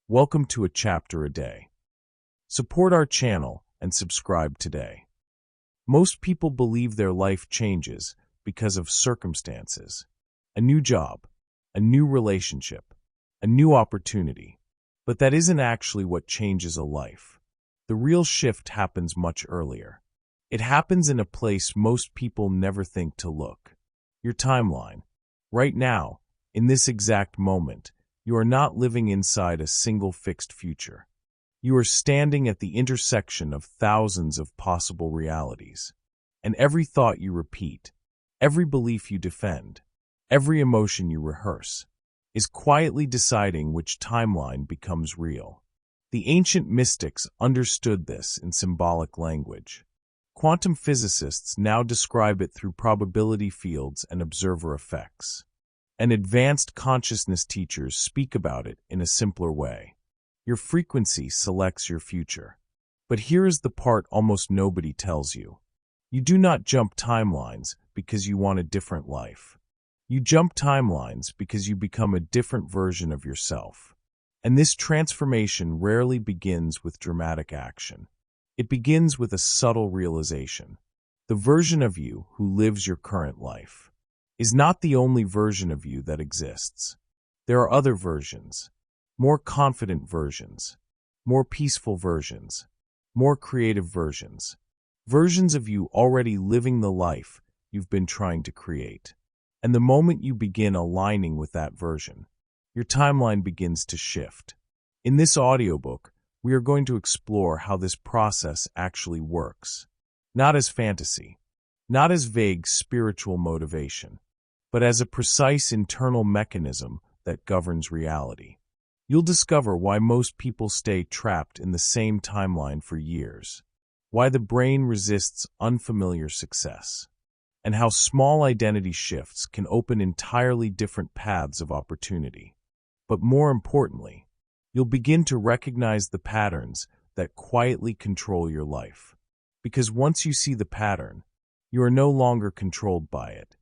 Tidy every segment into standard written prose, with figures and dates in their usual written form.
Welcome to a chapter a day. Support our channel and subscribe today. Most people believe their life changes because of circumstances. A new job, a new relationship, a new opportunity. But that isn't actually what changes a life. The real shift happens much earlier. It happens in a place most people never think to look. Your timeline. Right now, in this exact moment, you are not living inside a single fixed future. You are standing at the intersection of thousands of possible realities. And every thought you repeat, every belief you defend, every emotion you rehearse, is quietly deciding which timeline becomes real. The ancient mystics understood this in symbolic language. Quantum physicists now describe it through probability fields and observer effects. And advanced consciousness teachers speak about it in a simpler way. Your frequency selects your future. But here is the part almost nobody tells you. You do not jump timelines because you want a different life. You jump timelines because you become a different version of yourself. And this transformation rarely begins with dramatic action. It begins with a subtle realization. The version of you who lives your current life is not the only version of you that exists. There are other versions, more confident versions, more peaceful versions, more creative versions, versions of you already living the life you've been trying to create. And the moment you begin aligning with that version, your timeline begins to shift. In this audiobook, we are going to explore how this process actually works, not as fantasy, not as vague spiritual motivation, but as a precise internal mechanism that governs reality. You'll discover why most people stay trapped in the same timeline for years, why the brain resists unfamiliar success, and how small identity shifts can open entirely different paths of opportunity. But more importantly, you'll begin to recognize the patterns that quietly control your life. Because once you see the pattern, you are no longer controlled by it.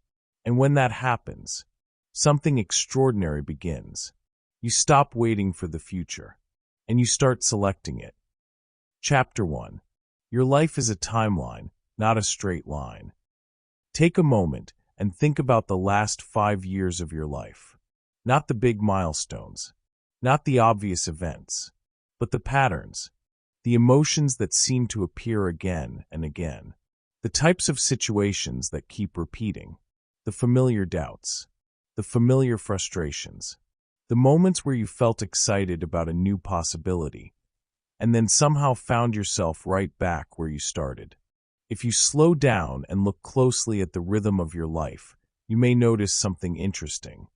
And when that happens, something extraordinary begins. You stop waiting for the future, and you start selecting it. Chapter 1. Your life is a timeline, not a straight line. Take a moment and think about the last 5 years of your life. Not the big milestones, not the obvious events, but the patterns, the emotions that seem to appear again and again, the types of situations that keep repeating, the familiar doubts, the familiar frustrations, the moments where you felt excited about a new possibility, and then somehow found yourself right back where you started. If you slow down and look closely at the rhythm of your life, you may notice something interesting.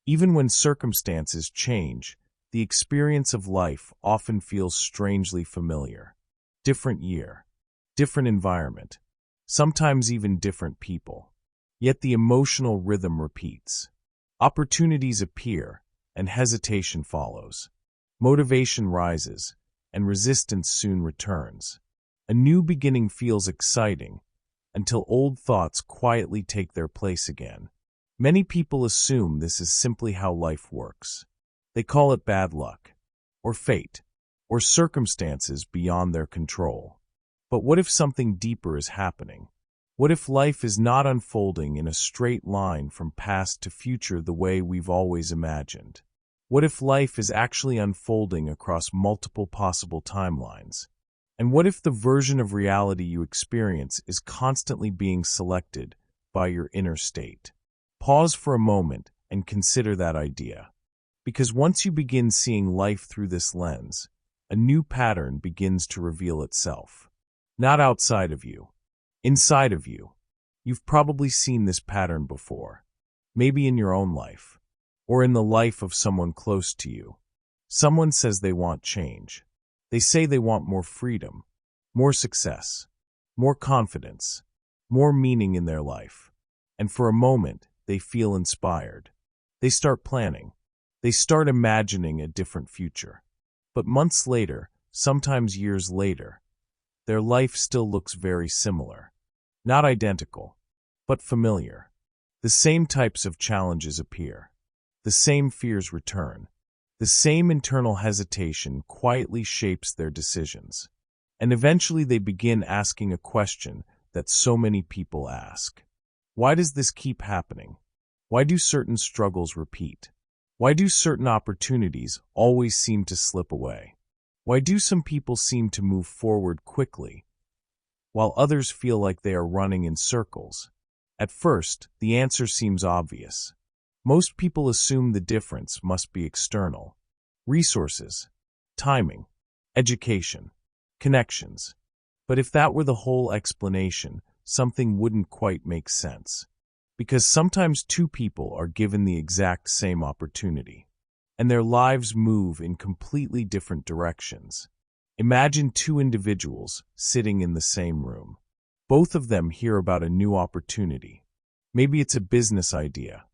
Even when circumstances change, the experience of life often feels strangely familiar. Different year, different environment, sometimes even different people. Yet the emotional rhythm repeats. Opportunities appear, and hesitation follows. Motivation rises, and resistance soon returns. A new beginning feels exciting, until old thoughts quietly take their place again. Many people assume this is simply how life works. They call it bad luck, or fate, or circumstances beyond their control. But what if something deeper is happening? What if life is not unfolding in a straight line from past to future the way we've always imagined? What if life is actually unfolding across multiple possible timelines? And what if the version of reality you experience is constantly being selected by your inner state? Pause for a moment and consider that idea. Because once you begin seeing life through this lens, a new pattern begins to reveal itself. Not outside of you, inside of you. You've probably seen this pattern before, maybe in your own life, or in the life of someone close to you. Someone says they want change. They say they want more freedom, more success, more confidence, more meaning in their life. And for a moment, they feel inspired. They start planning. They start imagining a different future. But months later, sometimes years later, their life still looks very similar. Not identical, but familiar. The same types of challenges appear. The same fears return. The same internal hesitation quietly shapes their decisions. And eventually they begin asking a question that so many people ask. Why does this keep happening? Why do certain struggles repeat? Why do certain opportunities always seem to slip away? Why do some people seem to move forward quickly, while others feel like they are running in circles? At first, the answer seems obvious. Most people assume the difference must be external. Resources, timing, education, connections. But if that were the whole explanation, something wouldn't quite make sense. Because sometimes two people are given the exact same opportunity, and their lives move in completely different directions. Imagine two individuals sitting in the same room. Both of them hear about a new opportunity. Maybe it's a business idea.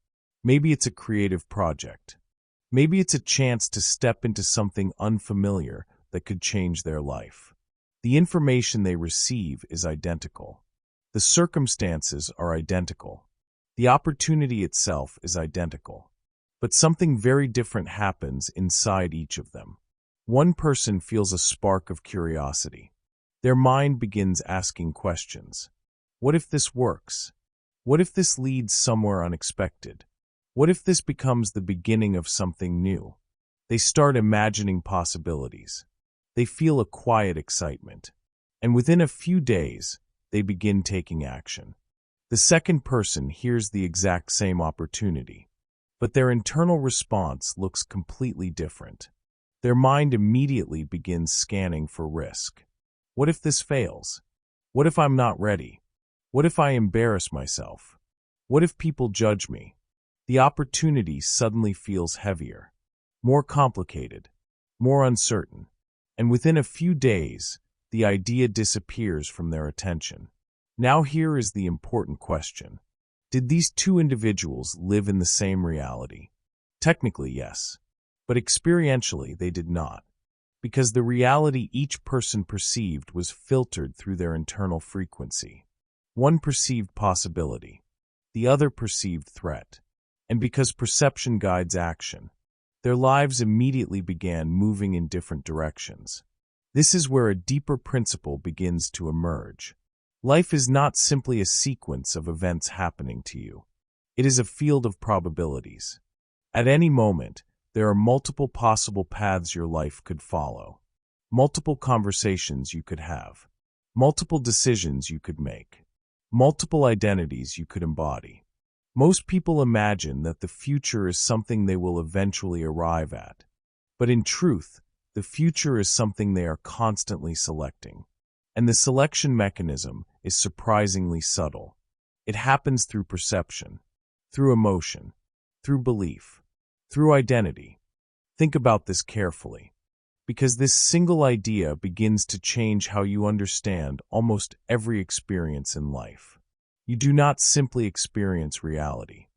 Maybe it's a creative project. Maybe it's a chance to step into something unfamiliar that could change their life. The information they receive is identical. The circumstances are identical. The opportunity itself is identical. But something very different happens inside each of them. One person feels a spark of curiosity. Their mind begins asking questions. What if this works? What if this leads somewhere unexpected? What if this becomes the beginning of something new? They start imagining possibilities. They feel a quiet excitement. And within a few days, they begin taking action. The second person hears the exact same opportunity, but their internal response looks completely different. Their mind immediately begins scanning for risk. What if this fails? What if I'm not ready? What if I embarrass myself? What if people judge me? The opportunity suddenly feels heavier, more complicated, more uncertain, and within a few days, the idea disappears from their attention. Now here is the important question. Did these two individuals live in the same reality? Technically, yes, but experientially they did not, because the reality each person perceived was filtered through their internal frequency. One perceived possibility, the other perceived threat, and because perception guides action, their lives immediately began moving in different directions. This is where a deeper principle begins to emerge. Life is not simply a sequence of events happening to you. It is a field of probabilities. At any moment, there are multiple possible paths your life could follow, multiple conversations you could have, multiple decisions you could make, multiple identities you could embody. Most people imagine that the future is something they will eventually arrive at, but in truth, the future is something they are constantly selecting. And the selection mechanism is surprisingly subtle. It happens through perception, through emotion, through belief, through identity. Think about this carefully, because this single idea begins to change how you understand almost every experience in life. You do not simply experience reality.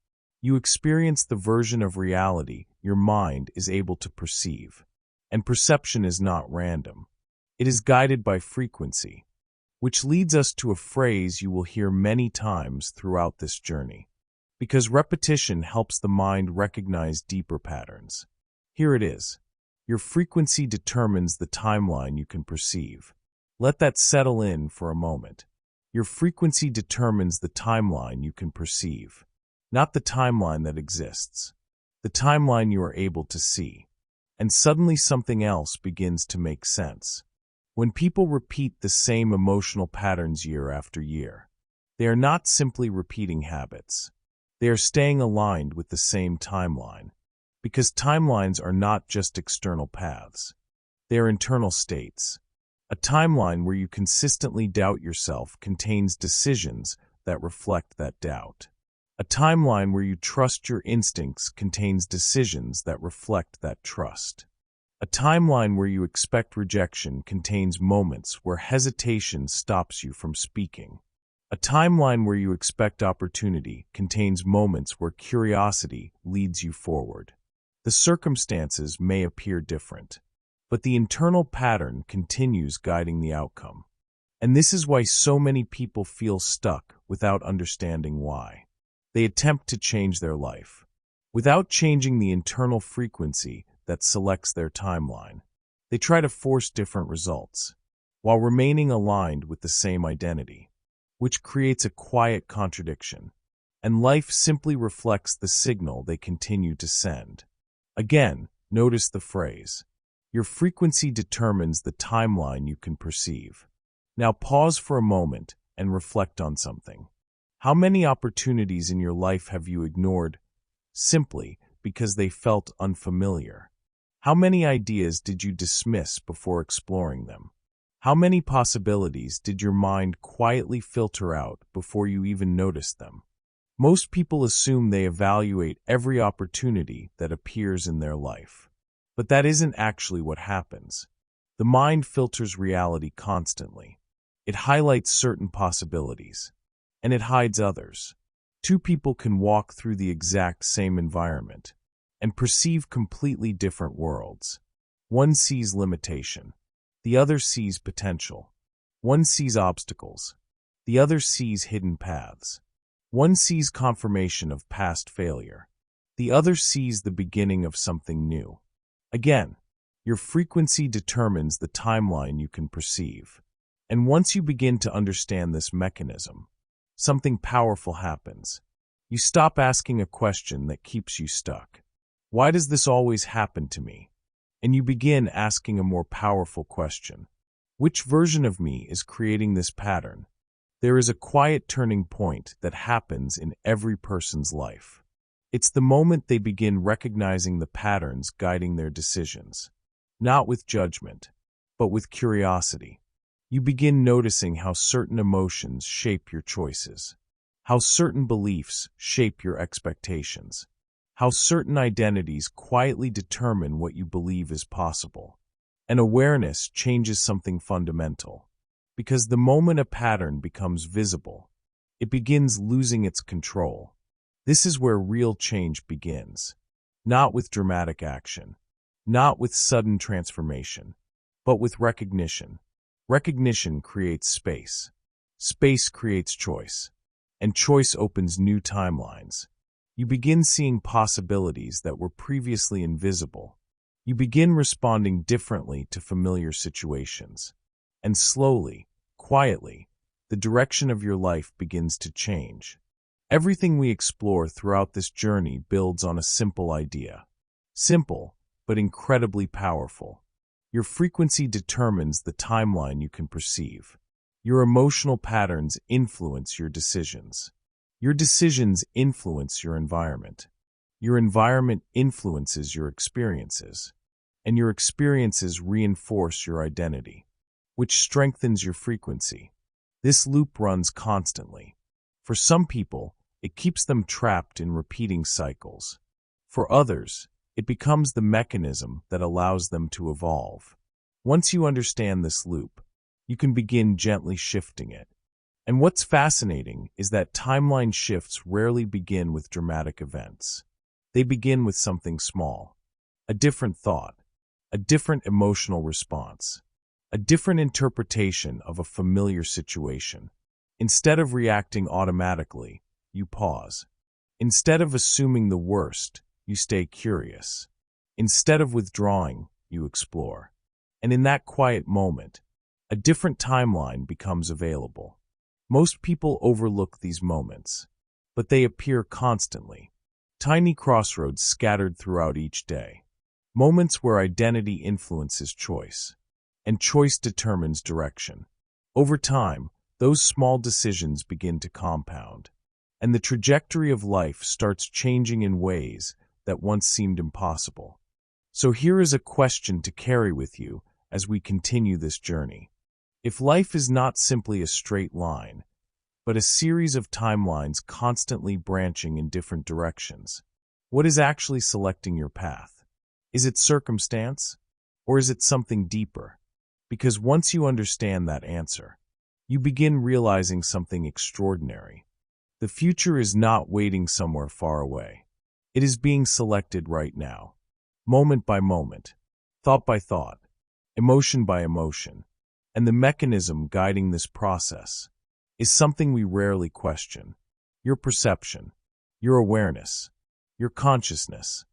You experience the version of reality your mind is able to perceive. And perception is not random. It is guided by frequency, which leads us to a phrase you will hear many times throughout this journey, because repetition helps the mind recognize deeper patterns. Here it is. Your frequency determines the timeline you can perceive. Let that settle in for a moment. Your frequency determines the timeline you can perceive, not the timeline that exists, the timeline you are able to see. And suddenly something else begins to make sense. When people repeat the same emotional patterns year after year, they are not simply repeating habits. They are staying aligned with the same timeline, because timelines are not just external paths. They are internal states. A timeline where you consistently doubt yourself contains decisions that reflect that doubt. A timeline where you trust your instincts contains decisions that reflect that trust. A timeline where you expect rejection contains moments where hesitation stops you from speaking. A timeline where you expect opportunity contains moments where curiosity leads you forward. The circumstances may appear different, but the internal pattern continues guiding the outcome. And this is why so many people feel stuck without understanding why. They attempt to change their life. Without changing the internal frequency, that selects their timeline. They try to force different results, while remaining aligned with the same identity, which creates a quiet contradiction, and life simply reflects the signal they continue to send. Again, notice the phrase, "Your frequency determines the timeline you can perceive." Now pause for a moment and reflect on something. How many opportunities in your life have you ignored simply because they felt unfamiliar? How many ideas did you dismiss before exploring them? How many possibilities did your mind quietly filter out before you even noticed them? Most people assume they evaluate every opportunity that appears in their life. But that isn't actually what happens. The mind filters reality constantly. It highlights certain possibilities, and it hides others. Two people can walk through the exact same environment and perceive completely different worlds. One sees limitation. The other sees potential. One sees obstacles. The other sees hidden paths. One sees confirmation of past failure. The other sees the beginning of something new. Again, your frequency determines the timeline you can perceive. And once you begin to understand this mechanism, something powerful happens. You stop asking a question that keeps you stuck. Why does this always happen to me? And you begin asking a more powerful question. Which version of me is creating this pattern? There is a quiet turning point that happens in every person's life. It's the moment they begin recognizing the patterns guiding their decisions. Not with judgment, but with curiosity. You begin noticing how certain emotions shape your choices, how certain beliefs shape your expectations, how certain identities quietly determine what you believe is possible. And awareness changes something fundamental. Because the moment a pattern becomes visible, it begins losing its control. This is where real change begins. Not with dramatic action, not with sudden transformation, but with recognition. Recognition creates space. Space creates choice. And choice opens new timelines. You begin seeing possibilities that were previously invisible. You begin responding differently to familiar situations. And slowly, quietly, the direction of your life begins to change. Everything we explore throughout this journey builds on a simple idea. Simple, but incredibly powerful. Your frequency determines the timeline you can perceive. Your emotional patterns influence your decisions. Your decisions influence your environment. Your environment influences your experiences. And your experiences reinforce your identity, which strengthens your frequency. This loop runs constantly. For some people, it keeps them trapped in repeating cycles. For others, it becomes the mechanism that allows them to evolve. Once you understand this loop, you can begin gently shifting it. And what's fascinating is that timeline shifts rarely begin with dramatic events. They begin with something small, a different thought, a different emotional response, a different interpretation of a familiar situation. Instead of reacting automatically, you pause. Instead of assuming the worst, you stay curious. Instead of withdrawing, you explore. And in that quiet moment, a different timeline becomes available. Most people overlook these moments, but they appear constantly. Tiny crossroads scattered throughout each day. Moments where identity influences choice, and choice determines direction. Over time, those small decisions begin to compound, and the trajectory of life starts changing in ways that once seemed impossible. So here is a question to carry with you as we continue this journey. If life is not simply a straight line, but a series of timelines constantly branching in different directions, what is actually selecting your path? Is it circumstance, or is it something deeper? Because once you understand that answer, you begin realizing something extraordinary. The future is not waiting somewhere far away. It is being selected right now, moment by moment, thought by thought, emotion by emotion. And the mechanism guiding this process is something we rarely question. Your perception, your awareness, your consciousness.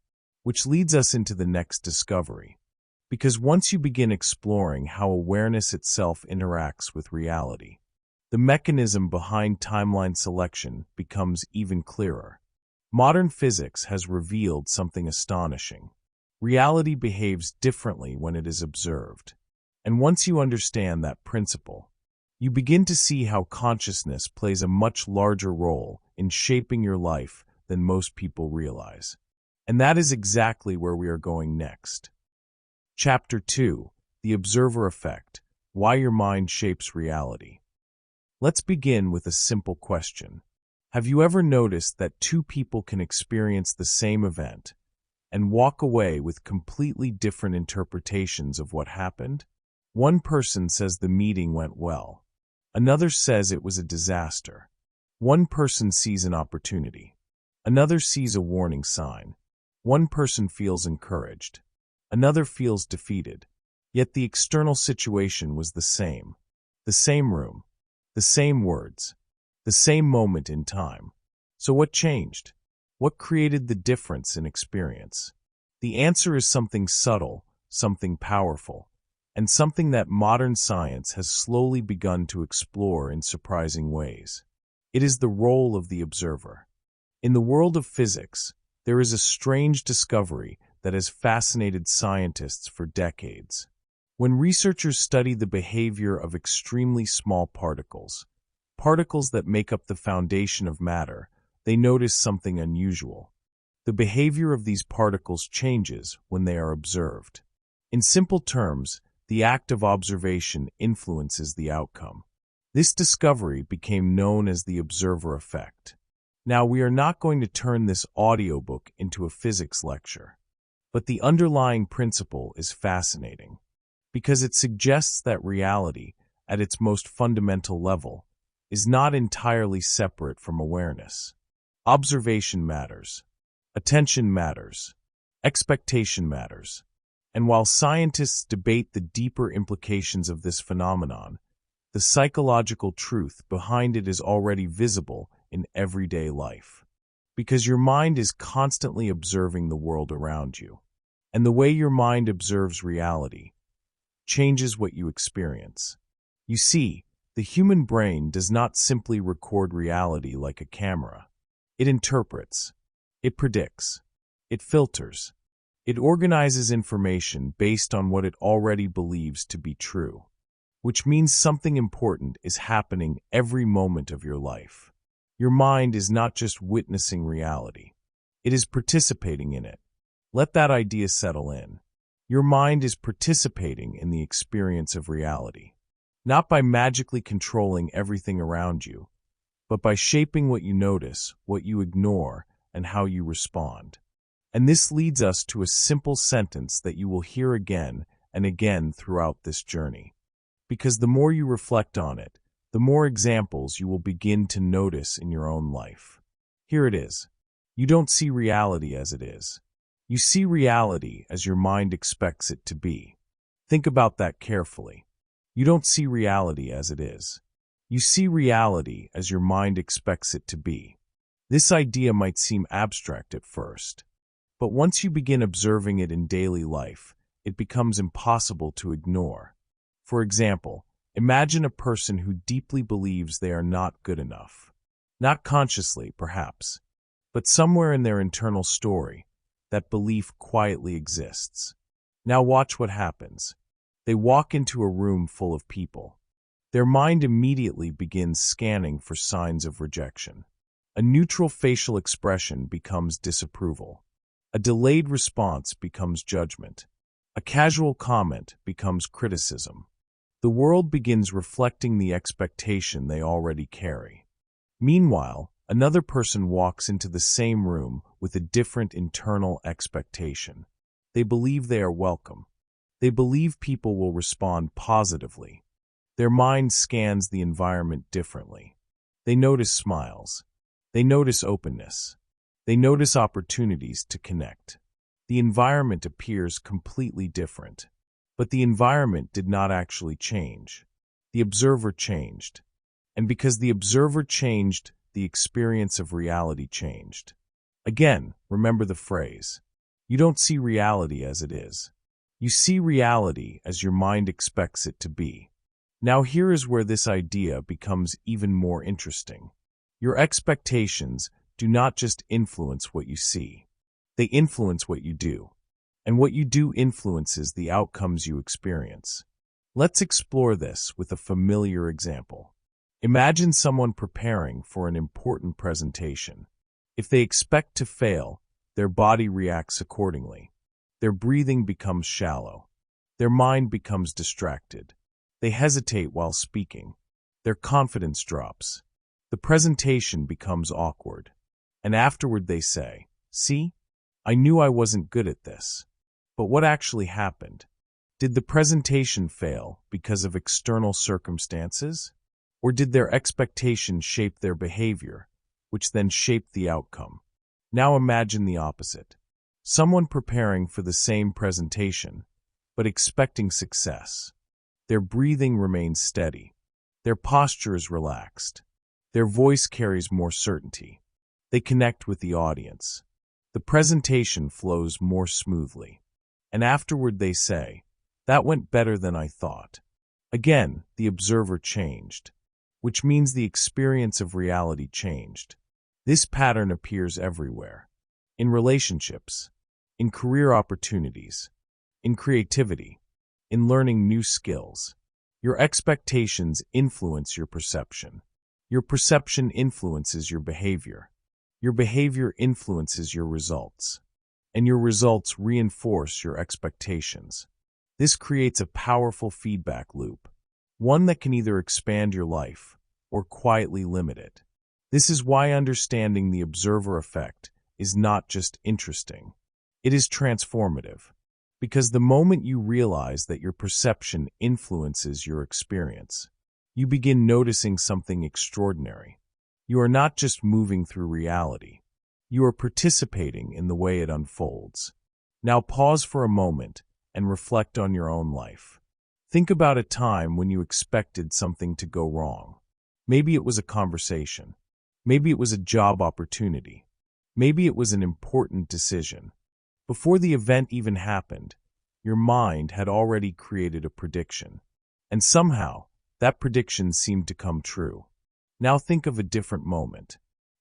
which leads us into the next discovery. Because once you begin exploring how awareness itself interacts with reality, the mechanism behind timeline selection becomes even clearer. Modern physics has revealed something astonishing. Reality behaves differently when it is observed. And once you understand that principle, you begin to see how consciousness plays a much larger role in shaping your life than most people realize. And that is exactly where we are going next. Chapter 2: The Observer Effect: Why Your Mind Shapes Reality. Let's begin with a simple question. Have you ever noticed that two people can experience the same event and walk away with completely different interpretations of what happened? One person says the meeting went well. Another says it was a disaster. One person sees an opportunity. Another sees a warning sign. One person feels encouraged. Another feels defeated. Yet the external situation was the same. The same room. The same words. The same moment in time. So what changed? What created the difference in experience? The answer is something subtle, something powerful, and something that modern science has slowly begun to explore in surprising ways. It is the role of the observer. In the world of physics, there is a strange discovery that has fascinated scientists for decades. When researchers study the behavior of extremely small particles, particles that make up the foundation of matter, they notice something unusual. The behavior of these particles changes when they are observed. In simple terms, the act of observation influences the outcome. This discovery became known as the observer effect. Now, we are not going to turn this audiobook into a physics lecture, but the underlying principle is fascinating because it suggests that reality, at its most fundamental level, is not entirely separate from awareness. Observation matters. Attention matters. Expectation matters. And while scientists debate the deeper implications of this phenomenon, the psychological truth behind it is already visible in everyday life. Because your mind is constantly observing the world around you. And the way your mind observes reality changes what you experience. You see, the human brain does not simply record reality like a camera. It interprets. It predicts. It filters. It organizes information based on what it already believes to be true, which means something important is happening every moment of your life. Your mind is not just witnessing reality. It is participating in it. Let that idea settle in. Your mind is participating in the experience of reality, not by magically controlling everything around you, but by shaping what you notice, what you ignore, and how you respond. And this leads us to a simple sentence that you will hear again and again throughout this journey. Because the more you reflect on it, the more examples you will begin to notice in your own life. Here it is. You don't see reality as it is. You see reality as your mind expects it to be. Think about that carefully. You don't see reality as it is. You see reality as your mind expects it to be. This idea might seem abstract at first, but once you begin observing it in daily life, it becomes impossible to ignore. For example, imagine a person who deeply believes they are not good enough. Not consciously, perhaps, but somewhere in their internal story, that belief quietly exists. Now watch what happens. They walk into a room full of people. Their mind immediately begins scanning for signs of rejection. A neutral facial expression becomes disapproval. A delayed response becomes judgment. A casual comment becomes criticism. The world begins reflecting the expectation they already carry. Meanwhile, another person walks into the same room with a different internal expectation. They believe they are welcome. They believe people will respond positively. Their mind scans the environment differently. They notice smiles. They notice openness. They notice opportunities to connect. The environment appears completely different. But the environment did not actually change. The observer changed. And because the observer changed, the experience of reality changed. Again, remember the phrase. You don't see reality as it is. You see reality as your mind expects it to be. Now here is where this idea becomes even more interesting. Your expectations do not just influence what you see. They influence what you do. And what you do influences the outcomes you experience. Let's explore this with a familiar example. Imagine someone preparing for an important presentation. If they expect to fail, their body reacts accordingly. Their breathing becomes shallow. Their mind becomes distracted. They hesitate while speaking. Their confidence drops. The presentation becomes awkward. And afterward they say, "See, I knew I wasn't good at this." But what actually happened? Did the presentation fail because of external circumstances? Or did their expectations shape their behavior, which then shaped the outcome? Now imagine the opposite. Someone preparing for the same presentation, but expecting success. Their breathing remains steady. Their posture is relaxed. Their voice carries more certainty. They connect with the audience. The presentation flows more smoothly. And afterward they say, "That went better than I thought." Again, the observer changed, which means the experience of reality changed. This pattern appears everywhere. In relationships, in career opportunities, in creativity, in learning new skills. Your expectations influence your perception. Your perception influences your behavior. Your behavior influences your results. And your results reinforce your expectations. This creates a powerful feedback loop, one that can either expand your life or quietly limit it. This is why understanding the observer effect is not just interesting. It is transformative, because the moment you realize that your perception influences your experience, you begin noticing something extraordinary. You are not just moving through reality. You are participating in the way it unfolds. Now pause for a moment and reflect on your own life. Think about a time when you expected something to go wrong. Maybe it was a conversation. Maybe it was a job opportunity. Maybe it was an important decision. Before the event even happened, your mind had already created a prediction. And somehow, that prediction seemed to come true. Now think of a different moment.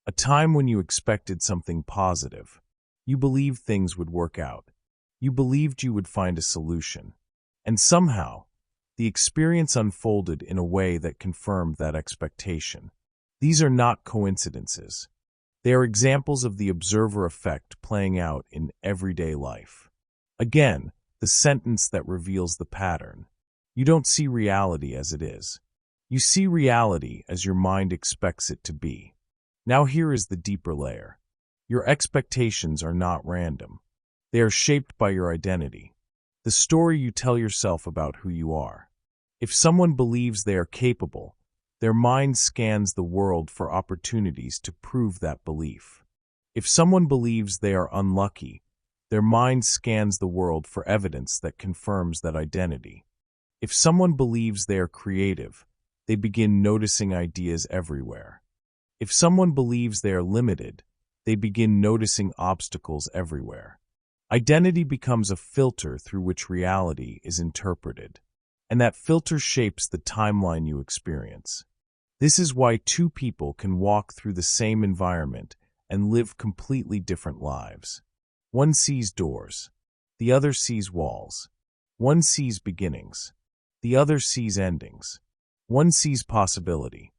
A time when you expected something positive. You believed things would work out. You believed you would find a solution. And somehow, the experience unfolded in a way that confirmed that expectation. These are not coincidences. They are examples of the observer effect playing out in everyday life. Again, the sentence that reveals the pattern. You don't see reality as it is. You see reality as your mind expects it to be. Now here is the deeper layer. Your expectations are not random. They are shaped by your identity, the story you tell yourself about who you are. If someone believes they are capable, their mind scans the world for opportunities to prove that belief. If someone believes they are unlucky, their mind scans the world for evidence that confirms that identity. If someone believes they are creative, they begin noticing ideas everywhere. If someone believes they are limited, they begin noticing obstacles everywhere. Identity becomes a filter through which reality is interpreted, and that filter shapes the timeline you experience. This is why two people can walk through the same environment and live completely different lives. One sees doors, the other sees walls. One sees beginnings, the other sees endings. One sees possibility,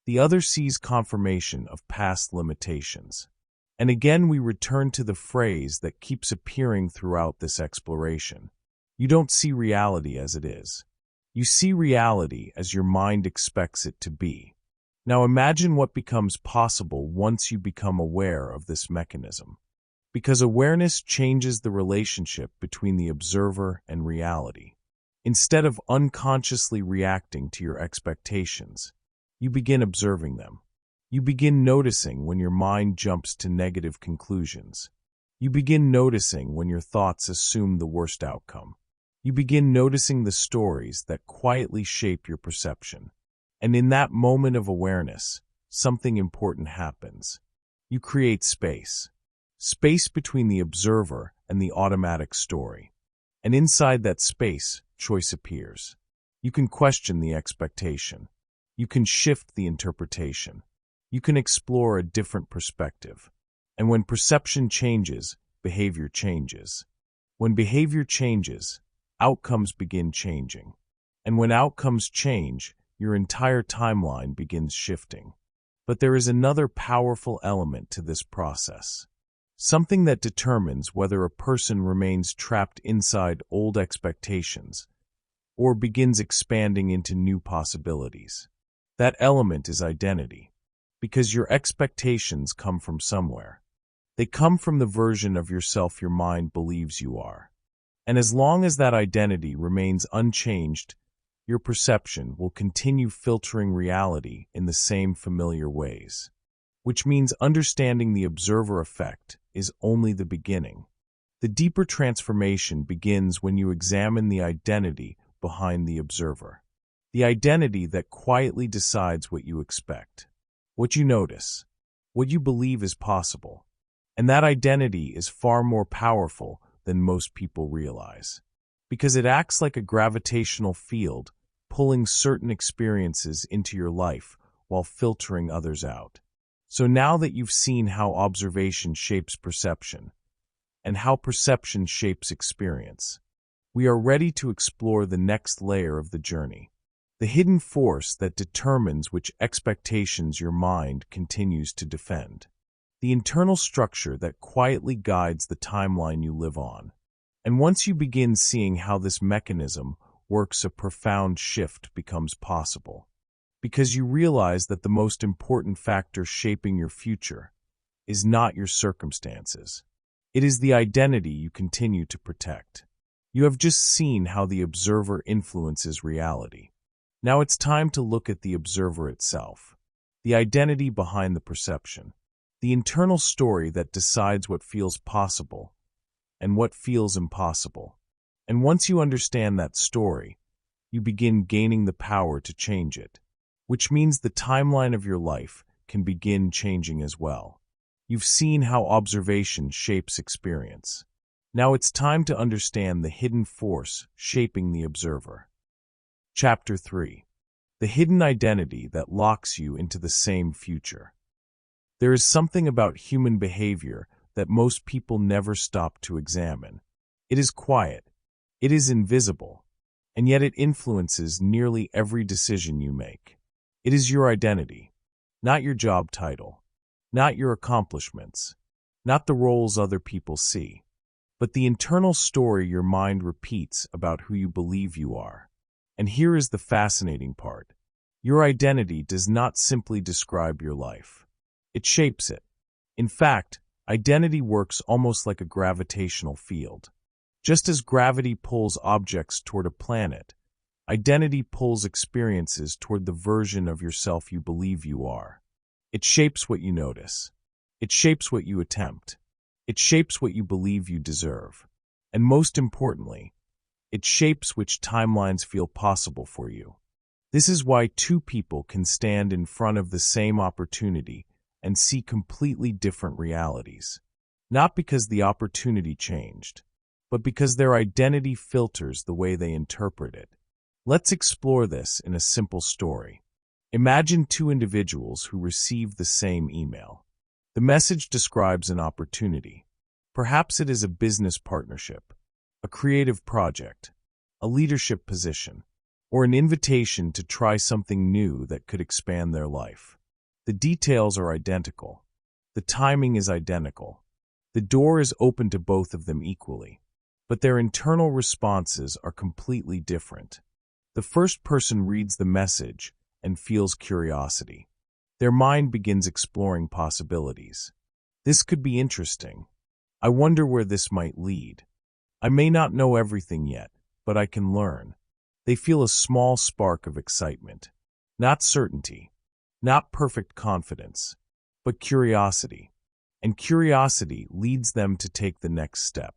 the other sees confirmation of past limitations. And again we return to the phrase that keeps appearing throughout this exploration. You don't see reality as it is. You see reality as your mind expects it to be. Now imagine what becomes possible once you become aware of this mechanism. Because awareness changes the relationship between the observer and reality. Instead of unconsciously reacting to your expectations, you begin observing them. You begin noticing when your mind jumps to negative conclusions. You begin noticing when your thoughts assume the worst outcome. You begin noticing the stories that quietly shape your perception. And in that moment of awareness, something important happens. You create space. space between the observer and the automatic story. And inside that space, choice appears. You can question the expectation. You can shift the interpretation. You can explore a different perspective. And when perception changes, behavior changes. When behavior changes, outcomes begin changing. And when outcomes change, your entire timeline begins shifting. But there is another powerful element to this process. Something that determines whether a person remains trapped inside old expectations or begins expanding into new possibilities. That element is identity, because your expectations come from somewhere. They come from the version of yourself your mind believes you are. And as long as that identity remains unchanged, your perception will continue filtering reality in the same familiar ways. Which means understanding the observer effect is only the beginning. The deeper transformation begins when you examine the identity behind the observer. The identity that quietly decides what you expect, what you notice, what you believe is possible. And that identity is far more powerful than most people realize, because it acts like a gravitational field, pulling certain experiences into your life while filtering others out. So now that you've seen how observation shapes perception, and how perception shapes experience, we are ready to explore the next layer of the journey, the hidden force that determines which expectations your mind continues to defend, the internal structure that quietly guides the timeline you live on. And once you begin seeing how this mechanism works, a profound shift becomes possible, because you realize that the most important factor shaping your future is not your circumstances. It is the identity you continue to protect. You have just seen how the observer influences reality. Now it's time to look at the observer itself, the identity behind the perception, the internal story that decides what feels possible and what feels impossible. And once you understand that story, you begin gaining the power to change it, which means the timeline of your life can begin changing as well. You've seen how observation shapes experience. Now it's time to understand the hidden force shaping the observer. Chapter 3. The hidden identity that locks you into the same future. There is something about human behavior that most people never stop to examine. It is quiet, it is invisible, and yet it influences nearly every decision you make. It is your identity, not your job title, not your accomplishments, not the roles other people see, but the internal story your mind repeats about who you believe you are. And here is the fascinating part. Your identity does not simply describe your life. It shapes it. In fact, identity works almost like a gravitational field. Just as gravity pulls objects toward a planet, identity pulls experiences toward the version of yourself you believe you are. It shapes what you notice. It shapes what you attempt. It shapes what you believe you deserve. And most importantly, it shapes which timelines feel possible for you. This is why two people can stand in front of the same opportunity and see completely different realities. Not because the opportunity changed, but because their identity filters the way they interpret it. Let's explore this in a simple story. Imagine two individuals who receive the same email. The message describes an opportunity. Perhaps it is a business partnership, a creative project, a leadership position, or an invitation to try something new that could expand their life. The details are identical. The timing is identical. The door is open to both of them equally, but their internal responses are completely different. The first person reads the message and feels curiosity. Their mind begins exploring possibilities. This could be interesting. I wonder where this might lead. I may not know everything yet, but I can learn. They feel a small spark of excitement. Not certainty, not perfect confidence, but curiosity. And curiosity leads them to take the next step.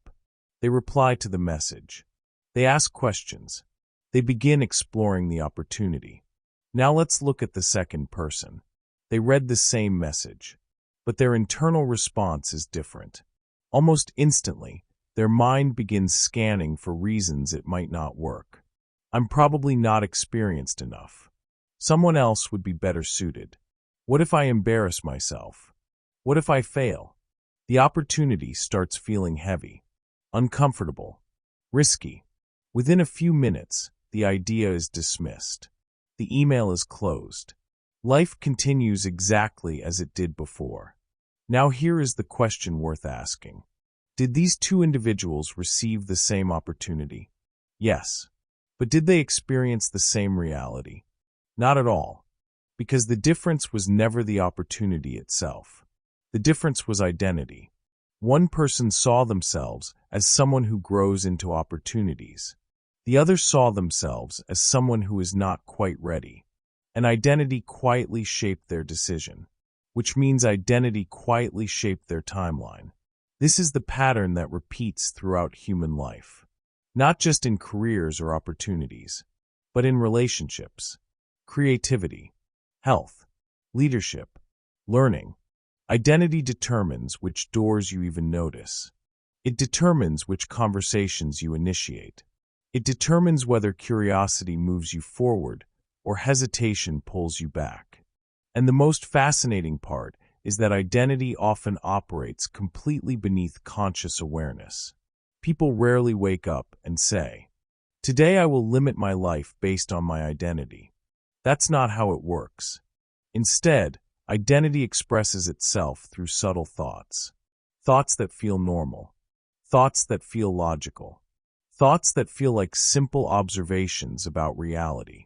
They reply to the message. They ask questions. They begin exploring the opportunity. Now let's look at the second person. They read the same message, but their internal response is different. Almost instantly, their mind begins scanning for reasons it might not work. I'm probably not experienced enough. Someone else would be better suited. What if I embarrass myself? What if I fail? The opportunity starts feeling heavy, uncomfortable, risky. Within a few minutes, the idea is dismissed. The email is closed. Life continues exactly as it did before. Now here is the question worth asking. Did these two individuals receive the same opportunity? Yes. But did they experience the same reality? Not at all. Because the difference was never the opportunity itself. The difference was identity. One person saw themselves as someone who grows into opportunities. The other saw themselves as someone who is not quite ready. And identity quietly shaped their decision, which means identity quietly shaped their timeline. This is the pattern that repeats throughout human life, not just in careers or opportunities, but in relationships, creativity, health, leadership, learning. Identity determines which doors you even notice. It determines which conversations you initiate. It determines whether curiosity moves you forward or hesitation pulls you back. And the most fascinating part is that identity often operates completely beneath conscious awareness. People rarely wake up and say, "Today I will limit my life based on my identity." That's not how it works. Instead, identity expresses itself through subtle thoughts. Thoughts that feel normal. Thoughts that feel logical. Thoughts that feel like simple observations about reality.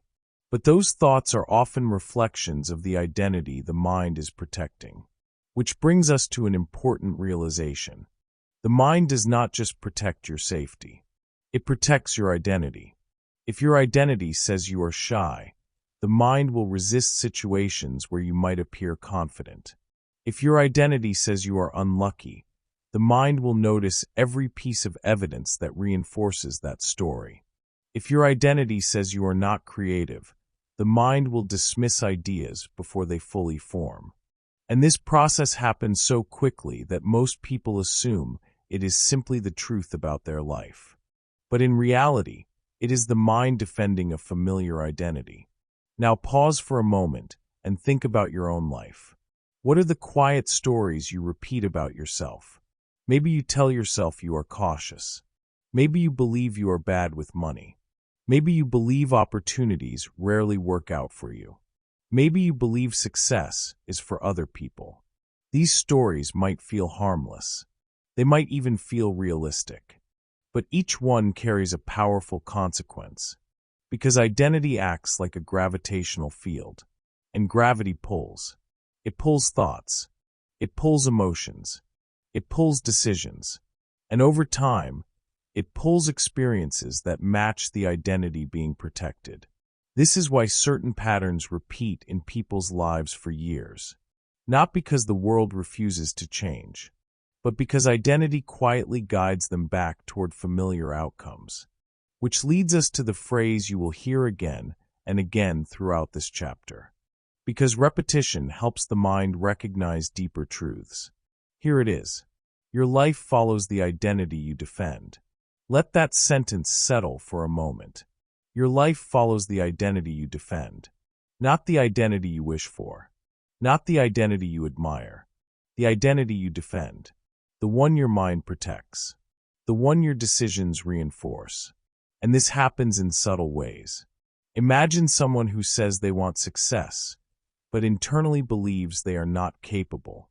But those thoughts are often reflections of the identity the mind is protecting. Which brings us to an important realization. The mind does not just protect your safety. It protects your identity. If your identity says you are shy, the mind will resist situations where you might appear confident. If your identity says you are unlucky, the mind will notice every piece of evidence that reinforces that story. If your identity says you are not creative, the mind will dismiss ideas before they fully form. And this process happens so quickly that most people assume it is simply the truth about their life. But in reality, it is the mind defending a familiar identity. Now pause for a moment and think about your own life. What are the quiet stories you repeat about yourself? Maybe you tell yourself you are cautious. Maybe you believe you are bad with money. Maybe you believe opportunities rarely work out for you. Maybe you believe success is for other people. These stories might feel harmless. They might even feel realistic. But each one carries a powerful consequence. Because identity acts like a gravitational field. And gravity pulls. It pulls thoughts. It pulls emotions. It pulls decisions. And over time, it pulls experiences that match the identity being protected. This is why certain patterns repeat in people's lives for years. Not because the world refuses to change, but because identity quietly guides them back toward familiar outcomes. Which leads us to the phrase you will hear again and again throughout this chapter. Because repetition helps the mind recognize deeper truths. Here it is. Your life follows the identity you defend. Let that sentence settle for a moment. Your life follows the identity you defend. Not the identity you wish for. Not the identity you admire. The identity you defend. The one your mind protects. The one your decisions reinforce. And this happens in subtle ways. Imagine someone who says they want success, but internally believes they are not capable.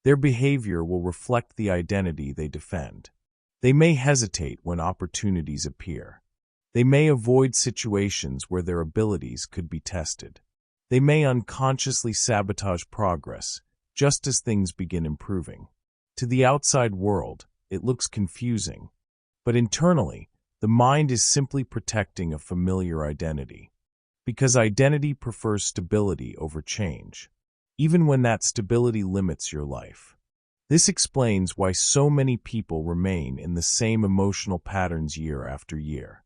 Their behavior will reflect the identity they defend. They may hesitate when opportunities appear. They may avoid situations where their abilities could be tested. They may unconsciously sabotage progress, just as things begin improving. To the outside world, it looks confusing. But internally, the mind is simply protecting a familiar identity. Because identity prefers stability over change, even when that stability limits your life. This explains why so many people remain in the same emotional patterns year after year.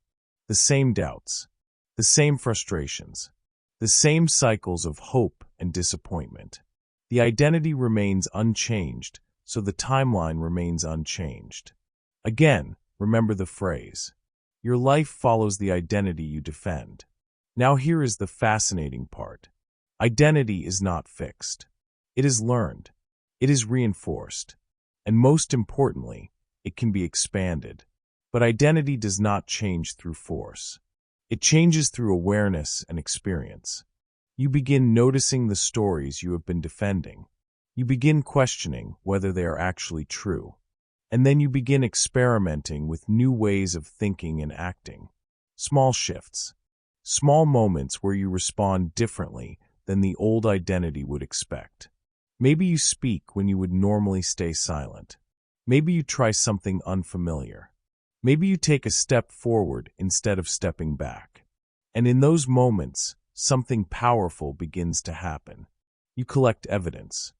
The same doubts, the same frustrations, the same cycles of hope and disappointment. The identity remains unchanged, so the timeline remains unchanged. Again, remember the phrase, your life follows the identity you defend. Now here is the fascinating part. Identity is not fixed. It is learned. It is reinforced. And most importantly, it can be expanded. But identity does not change through force. It changes through awareness and experience. You begin noticing the stories you have been defending. You begin questioning whether they are actually true. And then you begin experimenting with new ways of thinking and acting. Small shifts. Small moments where you respond differently than the old identity would expect. Maybe you speak when you would normally stay silent. Maybe you try something unfamiliar. Maybe you take a step forward instead of stepping back. And in those moments, something powerful begins to happen. You collect evidence.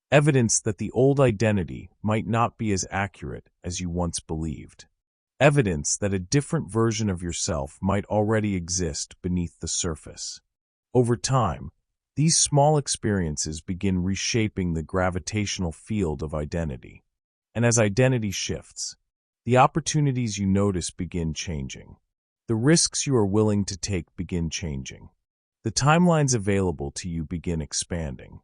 Evidence that the old identity might not be as accurate as you once believed. Evidence that a different version of yourself might already exist beneath the surface. Over time, these small experiences begin reshaping the gravitational field of identity. And as identity shifts, the opportunities you notice begin changing. The risks you are willing to take begin changing. The timelines available to you begin expanding.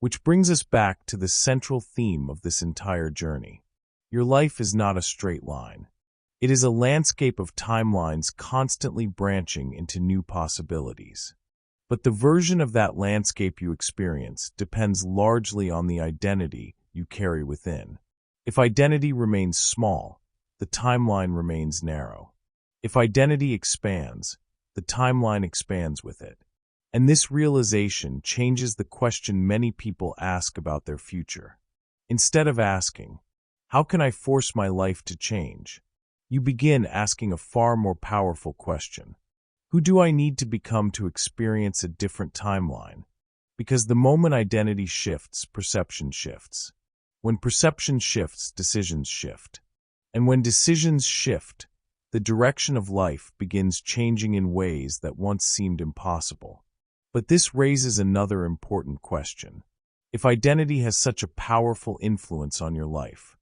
Which brings us back to the central theme of this entire journey. Your life is not a straight line. It is a landscape of timelines constantly branching into new possibilities. But the version of that landscape you experience depends largely on the identity you carry within. If identity remains small, the timeline remains narrow. If identity expands, the timeline expands with it. And this realization changes the question many people ask about their future. Instead of asking, how can I force my life to change? You begin asking a far more powerful question. Who do I need to become to experience a different timeline? Because the moment identity shifts, perception shifts. When perception shifts, decisions shift. And when decisions shift, the direction of life begins changing in ways that once seemed impossible. But this raises another important question. If identity has such a powerful influence on your life,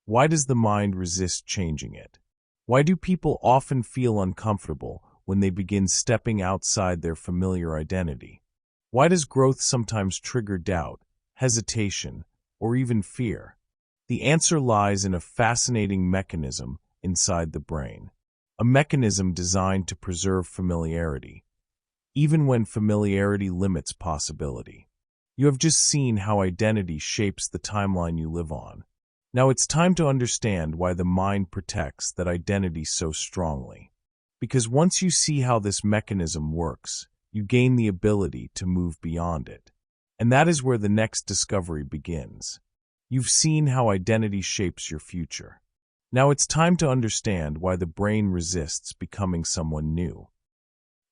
why does the mind resist changing it? Why do people often feel uncomfortable when they begin stepping outside their familiar identity? Why does growth sometimes trigger doubt, hesitation, or even fear? The answer lies in a fascinating mechanism inside the brain. A mechanism designed to preserve familiarity, even when familiarity limits possibility. You have just seen how identity shapes the timeline you live on. Now it's time to understand why the mind protects that identity so strongly. Because once you see how this mechanism works, you gain the ability to move beyond it. And that is where the next discovery begins. You've seen how identity shapes your future. Now it's time to understand why the brain resists becoming someone new.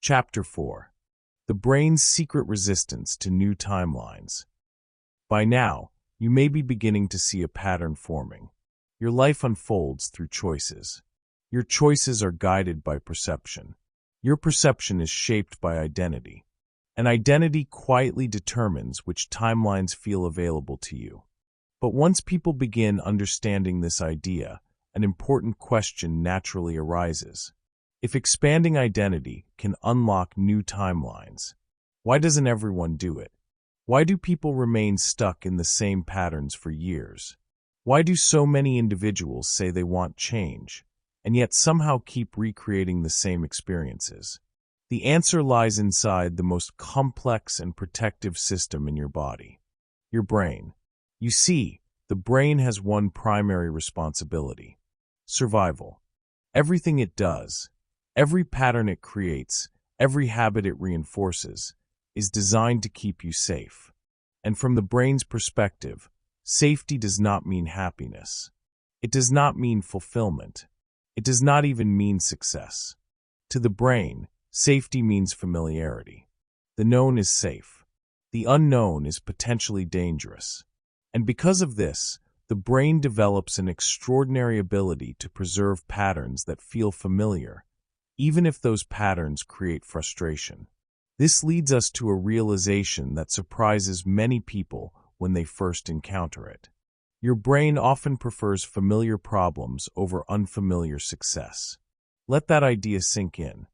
Chapter 4. The brain's secret resistance to new timelines. By now, you may be beginning to see a pattern forming. Your life unfolds through choices. Your choices are guided by perception. Your perception is shaped by identity. And identity quietly determines which timelines feel available to you. But once people begin understanding this idea, an important question naturally arises. If expanding identity can unlock new timelines, why doesn't everyone do it? Why do people remain stuck in the same patterns for years? Why do so many individuals say they want change, and yet somehow keep recreating the same experiences? The answer lies inside the most complex and protective system in your body, your brain. You see, the brain has one primary responsibility: survival. Everything it does, every pattern it creates, every habit it reinforces, is designed to keep you safe. And from the brain's perspective, safety does not mean happiness. It does not mean fulfillment. It does not even mean success. To the brain, safety means familiarity. The known is safe. The unknown is potentially dangerous. And because of this, the brain develops an extraordinary ability to preserve patterns that feel familiar, even if those patterns create frustration. This leads us to a realization that surprises many people when they first encounter it. Your brain often prefers familiar problems over unfamiliar success. Let that idea sink in.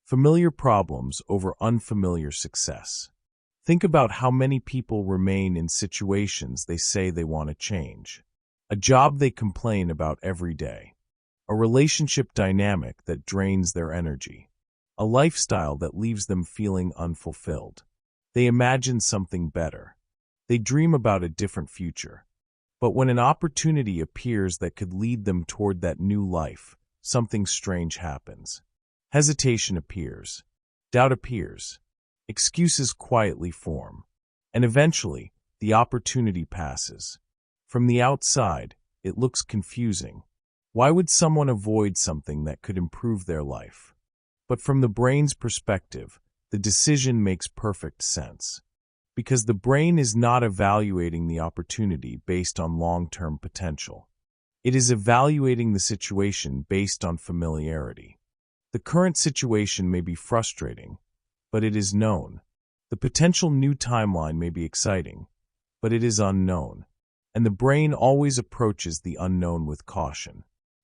Familiar problems over unfamiliar success. Think about how many people remain in situations they say they want to change. A job they complain about every day. A relationship dynamic that drains their energy. A lifestyle that leaves them feeling unfulfilled. They imagine something better. They dream about a different future. But when an opportunity appears that could lead them toward that new life, something strange happens. Hesitation appears. Doubt appears. Excuses quietly form. And eventually, the opportunity passes. From the outside, it looks confusing. Why would someone avoid something that could improve their life? But from the brain's perspective, the decision makes perfect sense. Because the brain is not evaluating the opportunity based on long-term potential. It is evaluating the situation based on familiarity. The current situation may be frustrating, but it is known. The potential new timeline may be exciting, but it is unknown. And the brain always approaches the unknown with caution.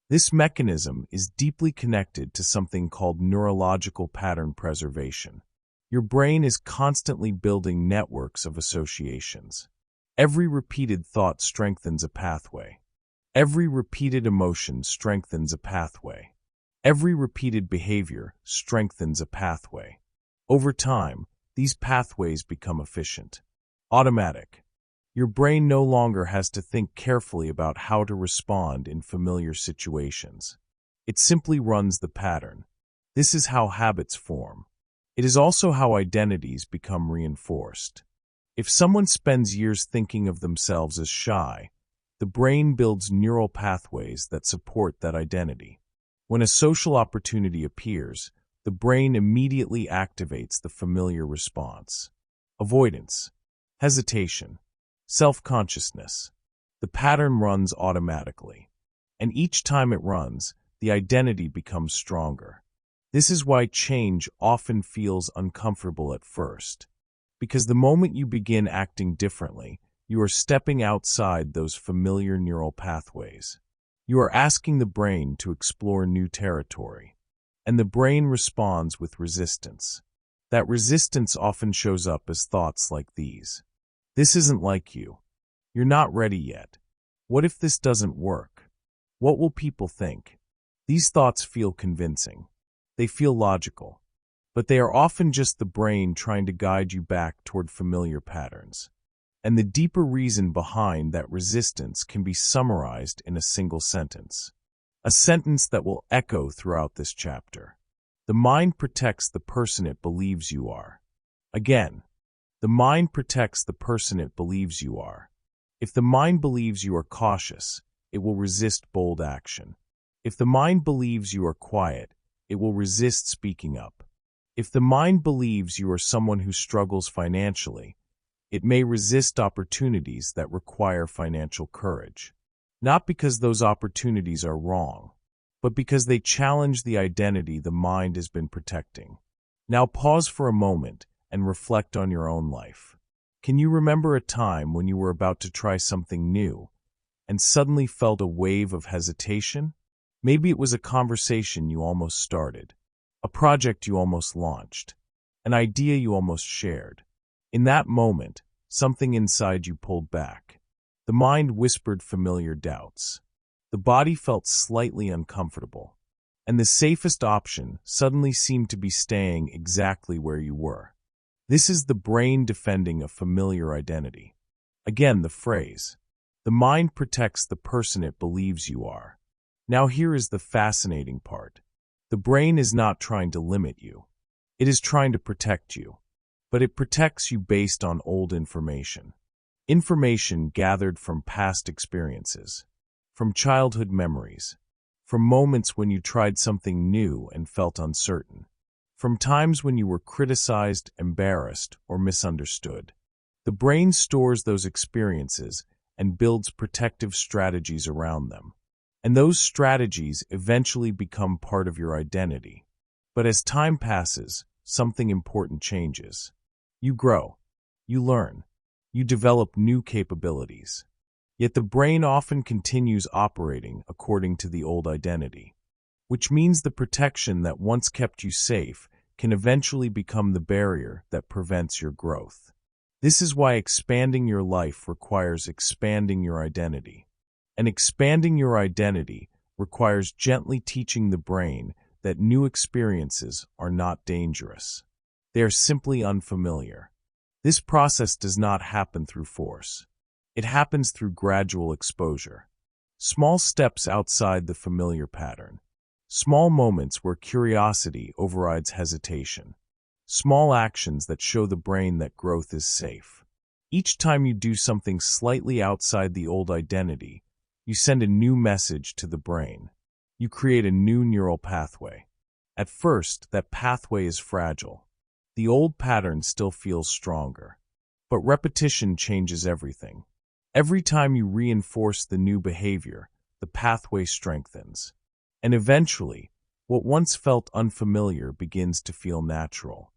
This mechanism is deeply connected to something called neurological pattern preservation. Your brain is constantly building networks of associations. Every repeated thought strengthens a pathway. Every repeated emotion strengthens a pathway. Every repeated behavior strengthens a pathway. Over time, these pathways become efficient, automatic. Your brain no longer has to think carefully about how to respond in familiar situations. It simply runs the pattern. This is how habits form. It is also how identities become reinforced. If someone spends years thinking of themselves as shy, the brain builds neural pathways that support that identity. When a social opportunity appears, the brain immediately activates the familiar response. Avoidance, hesitation, self-consciousness. The pattern runs automatically. And each time it runs, the identity becomes stronger. This is why change often feels uncomfortable at first. Because the moment you begin acting differently, you are stepping outside those familiar neural pathways. You are asking the brain to explore new territory. And the brain responds with resistance. That resistance often shows up as thoughts like these. This isn't like you. You're not ready yet. What if this doesn't work? What will people think? These thoughts feel convincing. They feel logical. But they are often just the brain trying to guide you back toward familiar patterns. And the deeper reason behind that resistance can be summarized in a single sentence. A sentence that will echo throughout this chapter. The mind protects the person it believes you are. Again, the mind protects the person it believes you are. If the mind believes you are cautious, it will resist bold action. If the mind believes you are quiet, it will resist speaking up. If the mind believes you are someone who struggles financially, it may resist opportunities that require financial courage. Not because those opportunities are wrong, but because they challenge the identity the mind has been protecting. Now pause for a moment and reflect on your own life. Can you remember a time when you were about to try something new and suddenly felt a wave of hesitation? Maybe it was a conversation you almost started, a project you almost launched, an idea you almost shared. In that moment, something inside you pulled back. The mind whispered familiar doubts. The body felt slightly uncomfortable, and the safest option suddenly seemed to be staying exactly where you were. This is the brain defending a familiar identity. Again, the phrase, the mind protects the person it believes you are. Now here is the fascinating part. The brain is not trying to limit you. It is trying to protect you. But it protects you based on old information. Information gathered from past experiences, from childhood memories, from moments when you tried something new and felt uncertain, from times when you were criticized, embarrassed, or misunderstood. The brain stores those experiences and builds protective strategies around them. And those strategies eventually become part of your identity. But as time passes, something important changes. You grow. You learn. You develop new capabilities. Yet the brain often continues operating according to the old identity, which means the protection that once kept you safe can eventually become the barrier that prevents your growth. This is why expanding your life requires expanding your identity. And expanding your identity requires gently teaching the brain that new experiences are not dangerous. They are simply unfamiliar. This process does not happen through force. It happens through gradual exposure. Small steps outside the familiar pattern. Small moments where curiosity overrides hesitation. Small actions that show the brain that growth is safe. Each time you do something slightly outside the old identity, you send a new message to the brain. You create a new neural pathway. At first, that pathway is fragile. The old pattern still feels stronger. But repetition changes everything. Every time you reinforce the new behavior, the pathway strengthens. And eventually, what once felt unfamiliar begins to feel natural.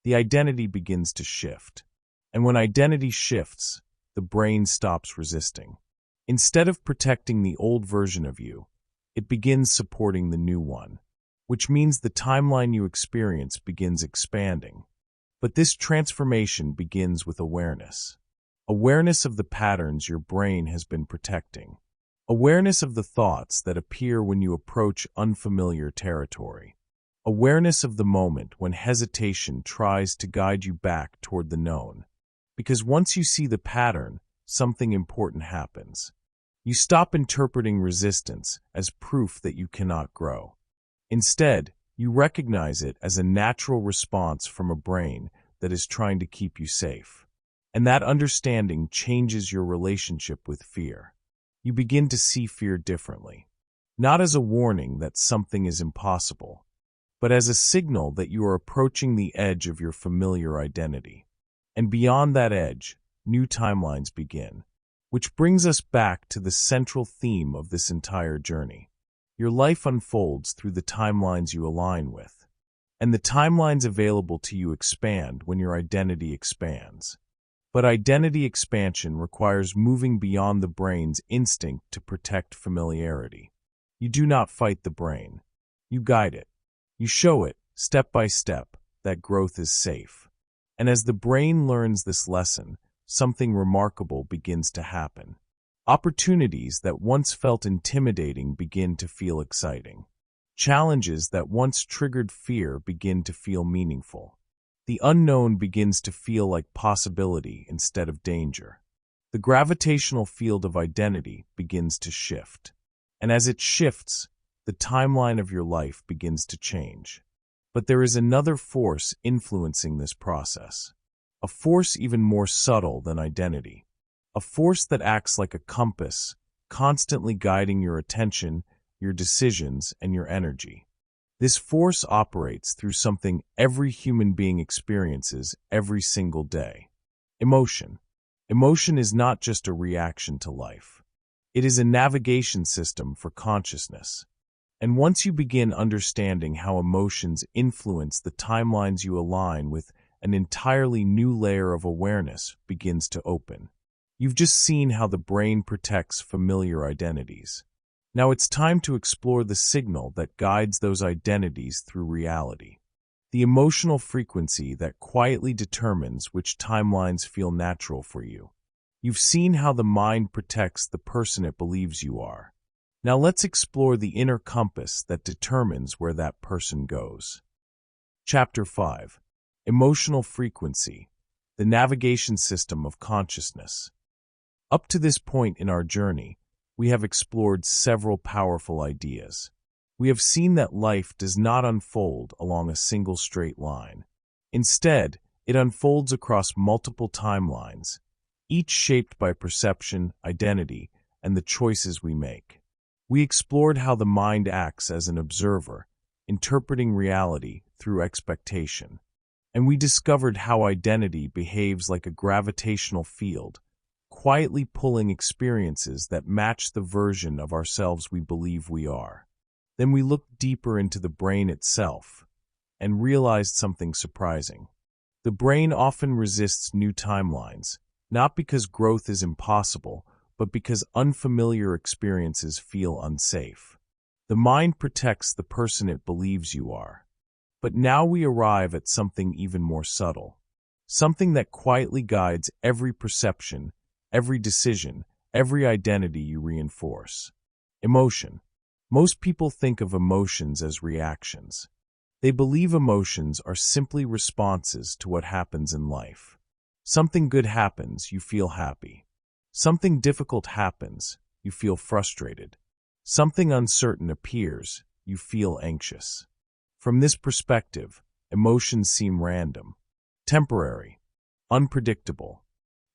The identity begins to shift. And when identity shifts, the brain stops resisting. Instead of protecting the old version of you, it begins supporting the new one, which means the timeline you experience begins expanding. But this transformation begins with awareness. Awareness of the patterns your brain has been protecting. Awareness of the thoughts that appear when you approach unfamiliar territory. Awareness of the moment when hesitation tries to guide you back toward the known. Because once you see the pattern, something important happens. You stop interpreting resistance as proof that you cannot grow. Instead, you recognize it as a natural response from a brain that is trying to keep you safe. And that understanding changes your relationship with fear. You begin to see fear differently, not as a warning that something is impossible, but as a signal that you are approaching the edge of your familiar identity. And beyond that edge, new timelines begin, which brings us back to the central theme of this entire journey. Your life unfolds through the timelines you align with, and the timelines available to you expand when your identity expands. But identity expansion requires moving beyond the brain's instinct to protect familiarity. You do not fight the brain. You guide it. You show it, step by step, that growth is safe. And as the brain learns this lesson, something remarkable begins to happen. Opportunities that once felt intimidating begin to feel exciting. Challenges that once triggered fear begin to feel meaningful. The unknown begins to feel like possibility instead of danger. The gravitational field of identity begins to shift. And as it shifts, the timeline of your life begins to change. But there is another force influencing this process. A force even more subtle than identity. A force that acts like a compass, constantly guiding your attention, your decisions, and your energy. This force operates through something every human being experiences every single day. Emotion. Emotion is not just a reaction to life. It is a navigation system for consciousness. And once you begin understanding how emotions influence the timelines you align with, an entirely new layer of awareness begins to open. You've just seen how the brain protects familiar identities. Now it's time to explore the signal that guides those identities through reality. The emotional frequency that quietly determines which timelines feel natural for you. You've seen how the mind protects the person it believes you are. Now let's explore the inner compass that determines where that person goes. Chapter 5. Emotional Frequency, the Navigation System of Consciousness. Up to this point in our journey, we have explored several powerful ideas. We have seen that life does not unfold along a single straight line. Instead, it unfolds across multiple timelines, each shaped by perception, identity, and the choices we make. We explored how the mind acts as an observer, interpreting reality through expectation. And we discovered how identity behaves like a gravitational field, quietly pulling experiences that match the version of ourselves we believe we are. Then we looked deeper into the brain itself and realized something surprising. The brain often resists new timelines, not because growth is impossible, but because unfamiliar experiences feel unsafe. The mind protects the person it believes you are. But now we arrive at something even more subtle. Something that quietly guides every perception, every decision, every identity you reinforce. Emotion. Most people think of emotions as reactions. They believe emotions are simply responses to what happens in life. Something good happens, you feel happy. Something difficult happens, you feel frustrated. Something uncertain appears, you feel anxious. From this perspective, emotions seem random, temporary, unpredictable.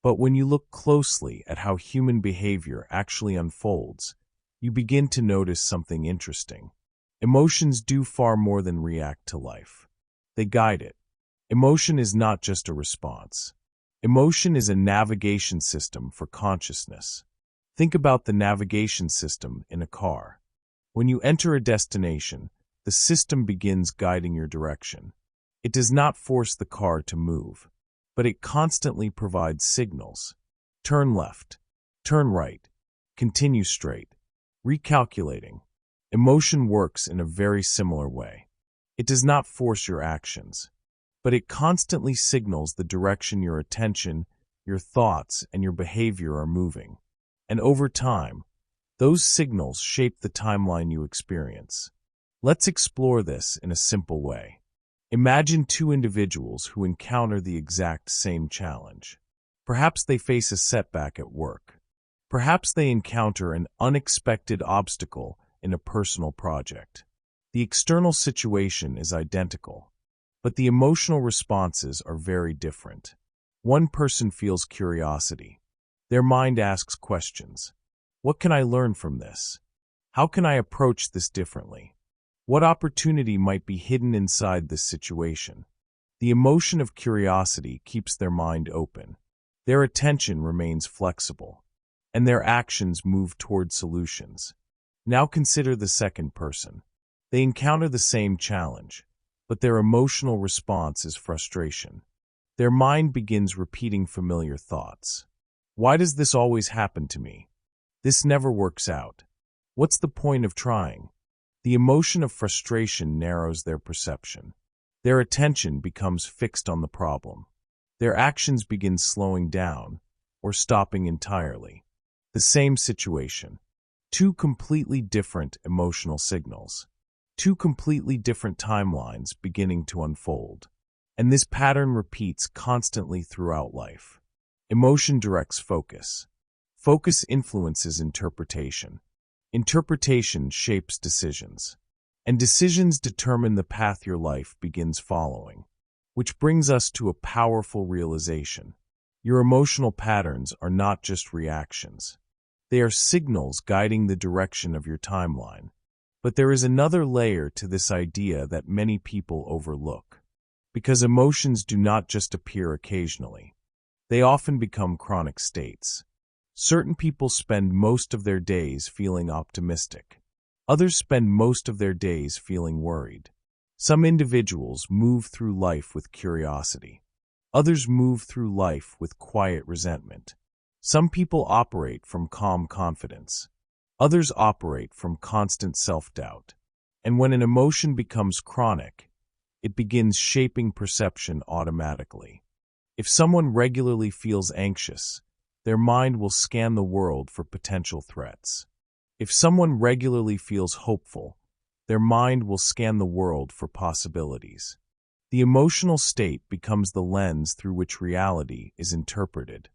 But when you look closely at how human behavior actually unfolds, you begin to notice something interesting. Emotions do far more than react to life. They guide it. Emotion is not just a response. Emotion is a navigation system for consciousness. Think about the navigation system in a car. When you enter a destination, the system begins guiding your direction. It does not force the car to move, but it constantly provides signals. Turn left, turn right, continue straight, recalculating. Emotion works in a very similar way. It does not force your actions, but it constantly signals the direction your attention, your thoughts, and your behavior are moving. And over time, those signals shape the timeline you experience. Let's explore this in a simple way. Imagine two individuals who encounter the exact same challenge. Perhaps they face a setback at work. Perhaps they encounter an unexpected obstacle in a personal project. The external situation is identical, but the emotional responses are very different. One person feels curiosity. Their mind asks questions. What can I learn from this? How can I approach this differently? What opportunity might be hidden inside this situation? The emotion of curiosity keeps their mind open. Their attention remains flexible, and their actions move toward solutions. Now consider the second person. They encounter the same challenge, but their emotional response is frustration. Their mind begins repeating familiar thoughts. Why does this always happen to me? This never works out. What's the point of trying? The emotion of frustration narrows their perception. Their attention becomes fixed on the problem. Their actions begin slowing down or stopping entirely. The same situation. Two completely different emotional signals. Two completely different timelines beginning to unfold. And this pattern repeats constantly throughout life. Emotion directs focus. Focus influences interpretation. Interpretation shapes decisions. And decisions determine the path your life begins following. Which brings us to a powerful realization. Your emotional patterns are not just reactions. They are signals guiding the direction of your timeline. But there is another layer to this idea that many people overlook. Because emotions do not just appear occasionally. They often become chronic states. Certain people spend most of their days feeling optimistic. Others spend most of their days feeling worried. Some individuals move through life with curiosity. Others move through life with quiet resentment. Some people operate from calm confidence. Others operate from constant self-doubt. And when an emotion becomes chronic, it begins shaping perception automatically. If someone regularly feels anxious, their mind will scan the world for potential threats. If someone regularly feels hopeful, their mind will scan the world for possibilities. The emotional state becomes the lens through which reality is interpreted.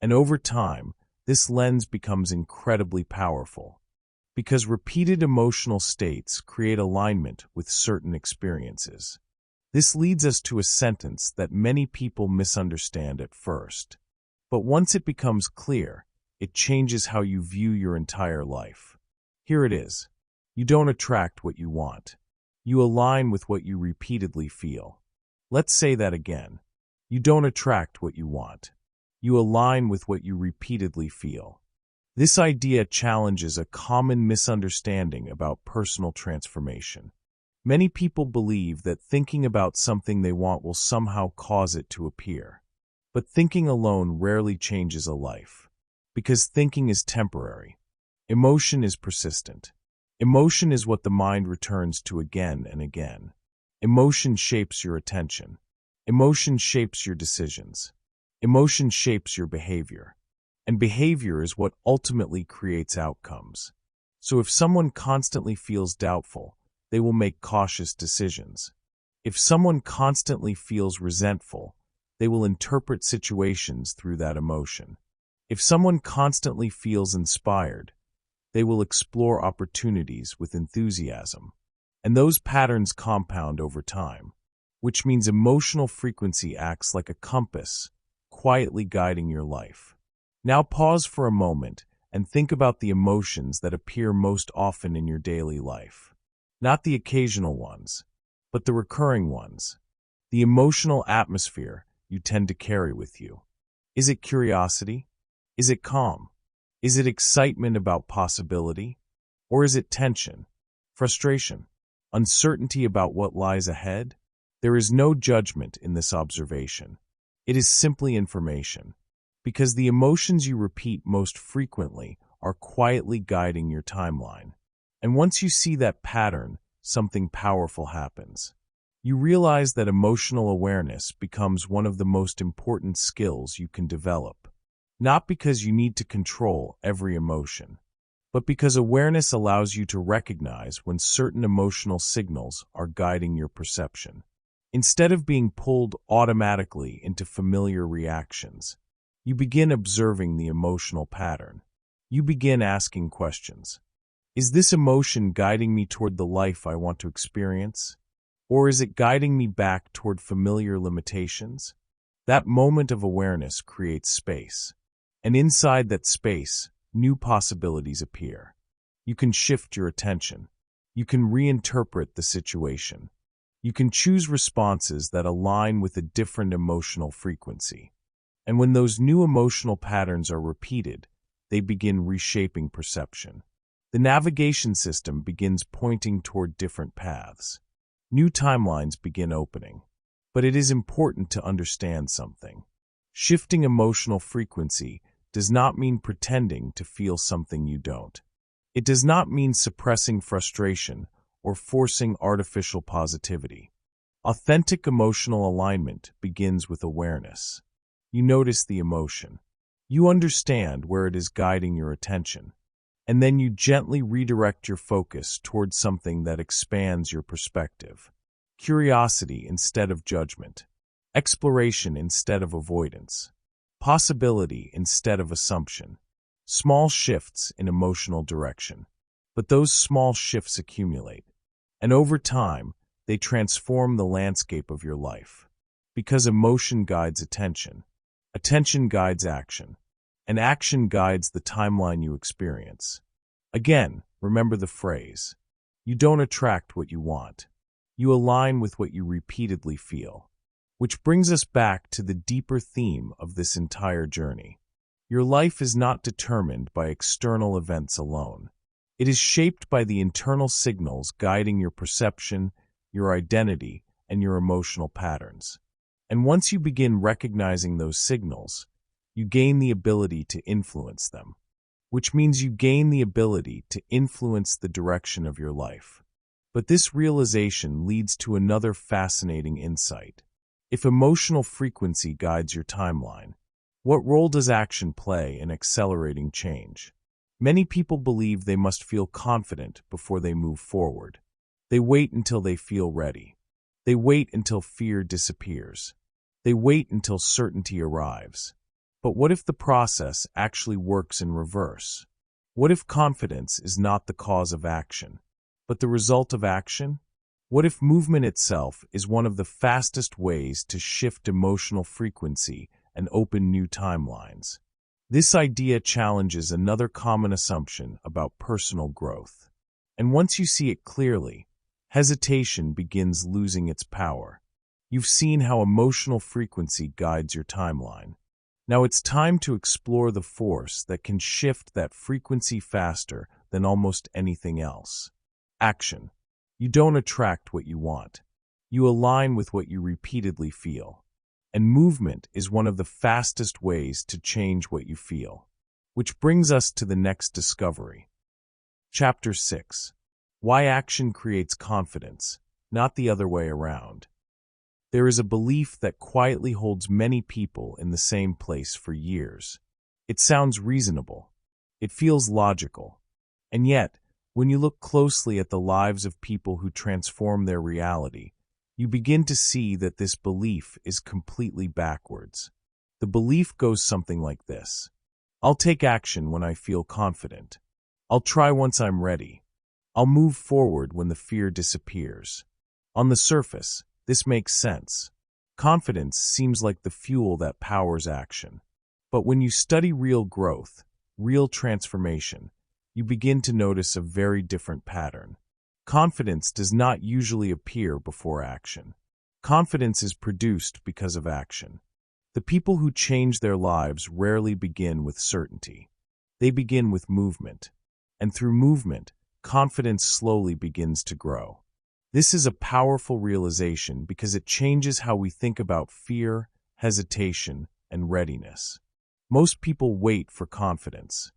And over time, this lens becomes incredibly powerful. Because repeated emotional states create alignment with certain experiences. This leads us to a sentence that many people misunderstand at first. But once it becomes clear, it changes how you view your entire life. Here it is. You don't attract what you want. You align with what you repeatedly feel. Let's say that again. You don't attract what you want. You align with what you repeatedly feel. This idea challenges a common misunderstanding about personal transformation. Many people believe that thinking about something they want will somehow cause it to appear. But thinking alone rarely changes a life. Because thinking is temporary. Emotion is persistent. Emotion is what the mind returns to again and again. Emotion shapes your attention. Emotion shapes your decisions. Emotion shapes your behavior. And behavior is what ultimately creates outcomes. So if someone constantly feels doubtful, they will make cautious decisions. If someone constantly feels resentful, they will interpret situations through that emotion. If someone constantly feels inspired, they will explore opportunities with enthusiasm. And those patterns compound over time, which means emotional frequency acts like a compass, quietly guiding your life. Now pause for a moment and think about the emotions that appear most often in your daily life. Not the occasional ones, but the recurring ones. The emotional atmosphere you tend to carry with you. Is it curiosity? Is it calm? Is it excitement about possibility? Or is it tension, frustration, uncertainty about what lies ahead? There is no judgment in this observation. It is simply information. Because the emotions you repeat most frequently are quietly guiding your timeline. And once you see that pattern, something powerful happens. You realize that emotional awareness becomes one of the most important skills you can develop. Not because you need to control every emotion, but because awareness allows you to recognize when certain emotional signals are guiding your perception. Instead of being pulled automatically into familiar reactions, you begin observing the emotional pattern. You begin asking questions. Is this emotion guiding me toward the life I want to experience? Or is it guiding me back toward familiar limitations? That moment of awareness creates space. And inside that space, new possibilities appear. You can shift your attention. You can reinterpret the situation. You can choose responses that align with a different emotional frequency. And when those new emotional patterns are repeated, they begin reshaping perception. The navigation system begins pointing toward different paths. New timelines begin opening. But it is important to understand something. Shifting emotional frequency does not mean pretending to feel something you don't. It does not mean suppressing frustration or forcing artificial positivity. Authentic emotional alignment begins with awareness. You notice the emotion. You understand where it is guiding your attention. And then you gently redirect your focus towards something that expands your perspective. Curiosity instead of judgment. Exploration instead of avoidance. Possibility instead of assumption. Small shifts in emotional direction. But those small shifts accumulate. And over time, they transform the landscape of your life. Because emotion guides attention. Attention guides action. And action guides the timeline you experience. Again, remember the phrase. You don't attract what you want. You align with what you repeatedly feel. Which brings us back to the deeper theme of this entire journey. Your life is not determined by external events alone. It is shaped by the internal signals guiding your perception, your identity, and your emotional patterns. And once you begin recognizing those signals, you gain the ability to influence them, which means you gain the ability to influence the direction of your life. But this realization leads to another fascinating insight. If emotional frequency guides your timeline, what role does action play in accelerating change? Many people believe they must feel confident before they move forward. They wait until they feel ready. They wait until fear disappears. They wait until certainty arrives. But what if the process actually works in reverse? What if confidence is not the cause of action, but the result of action? What if movement itself is one of the fastest ways to shift emotional frequency and open new timelines? This idea challenges another common assumption about personal growth. And once you see it clearly, hesitation begins losing its power. You've seen how emotional frequency guides your timeline. Now it's time to explore the force that can shift that frequency faster than almost anything else. Action. You don't attract what you want. You align with what you repeatedly feel. And movement is one of the fastest ways to change what you feel. Which brings us to the next discovery. Chapter 6. Why action creates confidence, not the other way around. There is a belief that quietly holds many people in the same place for years. It sounds reasonable. It feels logical. And yet, when you look closely at the lives of people who transform their reality, you begin to see that this belief is completely backwards. The belief goes something like this. I'll take action when I feel confident. I'll try once I'm ready. I'll move forward when the fear disappears. On the surface, this makes sense. Confidence seems like the fuel that powers action. But when you study real growth, real transformation, you begin to notice a very different pattern. Confidence does not usually appear before action. Confidence is produced because of action. The people who change their lives rarely begin with certainty. They begin with movement. And through movement, confidence slowly begins to grow. This is a powerful realization because it changes how we think about fear, hesitation, and readiness. Most people wait for confidence.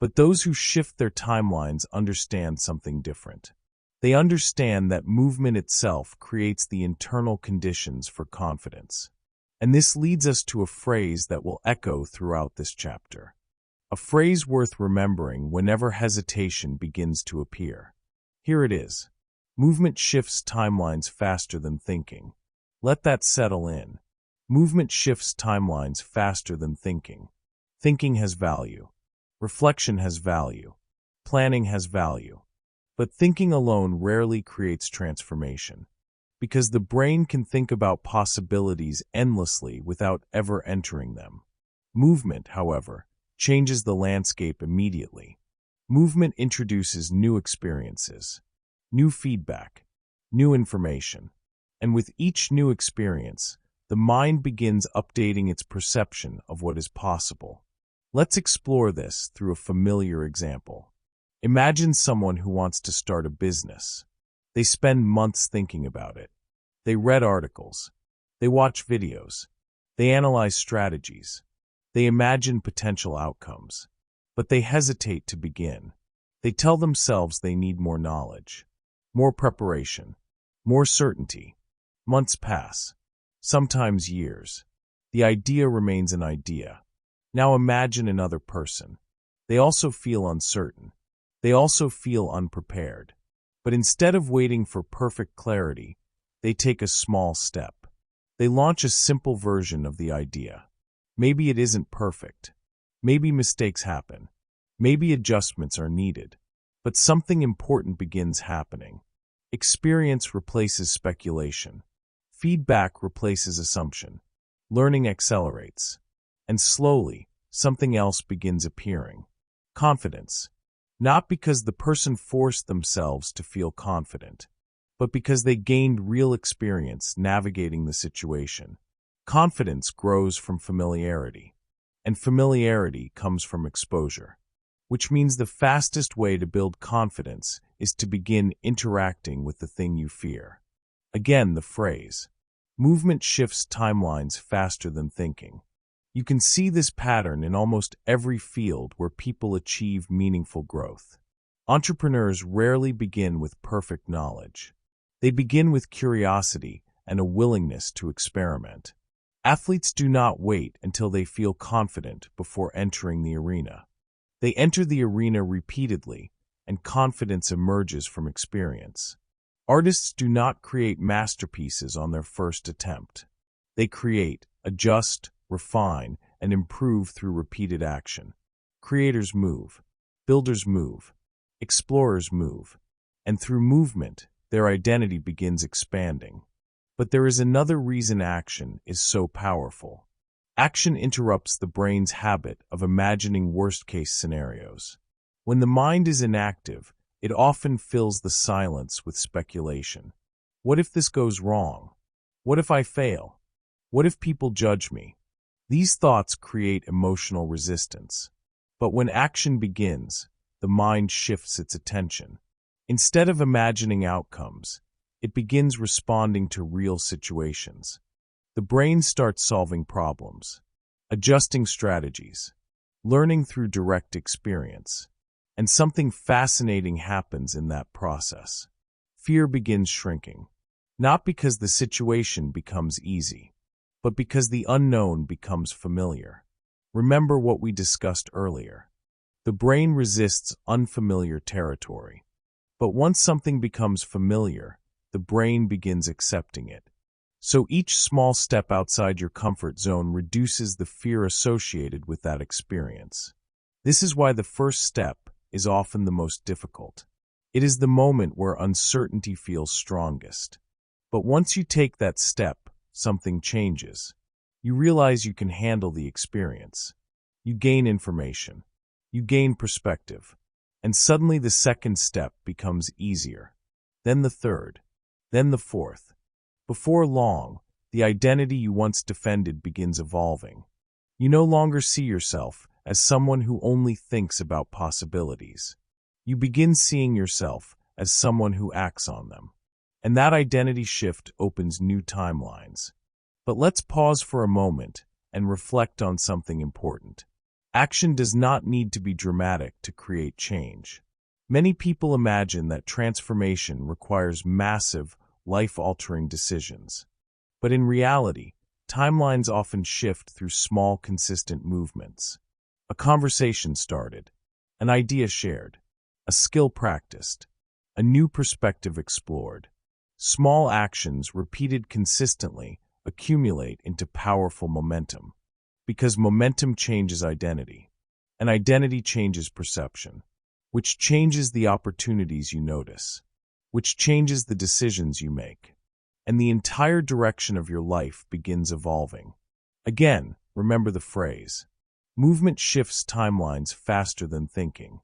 But those who shift their timelines understand something different. They understand that movement itself creates the internal conditions for confidence. And this leads us to a phrase that will echo throughout this chapter. A phrase worth remembering whenever hesitation begins to appear. Here it is. Movement shifts timelines faster than thinking. Let that settle in. Movement shifts timelines faster than thinking. Thinking has value. Reflection has value. Planning has value. But thinking alone rarely creates transformation. Because the brain can think about possibilities endlessly without ever entering them. Movement, however, changes the landscape immediately. Movement introduces new experiences, new feedback, new information. And with each new experience, the mind begins updating its perception of what is possible. Let's explore this through a familiar example. Imagine someone who wants to start a business. They spend months thinking about it. They read articles. They watch videos. They analyze strategies. They imagine potential outcomes. But they hesitate to begin. They tell themselves they need more knowledge, more preparation, more certainty. Months pass, sometimes years. The idea remains an idea. Now imagine another person. They also feel uncertain. They also feel unprepared. But instead of waiting for perfect clarity, they take a small step. They launch a simple version of the idea. Maybe it isn't perfect. Maybe mistakes happen. Maybe adjustments are needed. But something important begins happening. Experience replaces speculation. Feedback replaces assumption. Learning accelerates. And slowly, something else begins appearing. Confidence. Not because the person forced themselves to feel confident, but because they gained real experience navigating the situation. Confidence grows from familiarity, and familiarity comes from exposure, which means the fastest way to build confidence is to begin interacting with the thing you fear. Again, the phrase, movement shifts timelines faster than thinking. You can see this pattern in almost every field where people achieve meaningful growth. Entrepreneurs rarely begin with perfect knowledge. They begin with curiosity and a willingness to experiment. Athletes do not wait until they feel confident before entering the arena. They enter the arena repeatedly, and confidence emerges from experience. Artists do not create masterpieces on their first attempt. They create, adjust, refine, and improve through repeated action. Creators move, builders move, explorers move, and through movement, their identity begins expanding. But there is another reason action is so powerful. Action interrupts the brain's habit of imagining worst-case scenarios. When the mind is inactive, it often fills the silence with speculation. What if this goes wrong? What if I fail? What if people judge me? These thoughts create emotional resistance. But when action begins, the mind shifts its attention. Instead of imagining outcomes, it begins responding to real situations. The brain starts solving problems, adjusting strategies, learning through direct experience. And something fascinating happens in that process. Fear begins shrinking, not because the situation becomes easy, but because the unknown becomes familiar. Remember what we discussed earlier. The brain resists unfamiliar territory. But once something becomes familiar, the brain begins accepting it. So each small step outside your comfort zone reduces the fear associated with that experience. This is why the first step is often the most difficult. It is the moment where uncertainty feels strongest. But once you take that step, something changes. You realize you can handle the experience. You gain information. You gain perspective. And suddenly the second step becomes easier. Then the third. Then the fourth. Before long, the identity you once defended begins evolving. You no longer see yourself as someone who only thinks about possibilities. You begin seeing yourself as someone who acts on them. And that identity shift opens new timelines. But let's pause for a moment and reflect on something important. Action does not need to be dramatic to create change. Many people imagine that transformation requires massive, life-altering decisions. But in reality, timelines often shift through small, consistent movements. A conversation started, an idea shared, a skill practiced, a new perspective explored. Small actions repeated consistently accumulate into powerful momentum. Because momentum changes identity, and identity changes perception, which changes the opportunities you notice, which changes the decisions you make, and the entire direction of your life begins evolving. Again, remember the phrase, movement shifts timelines faster than thinking.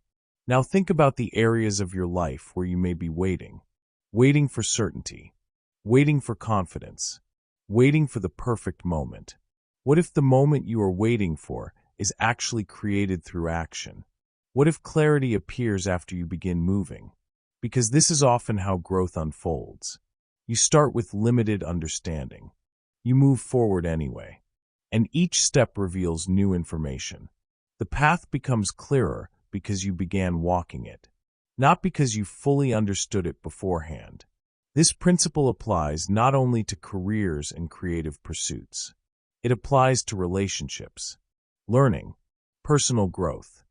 Now think about the areas of your life where you may be waiting for certainty, waiting for confidence, waiting for the perfect moment. What if the moment you are waiting for is actually created through action? What if clarity appears after you begin moving? Because this is often how growth unfolds. You start with limited understanding. You move forward anyway. And each step reveals new information. The path becomes clearer because you began walking it, not because you fully understood it beforehand. This principle applies not only to careers and creative pursuits. It applies to relationships, learning, personal growth.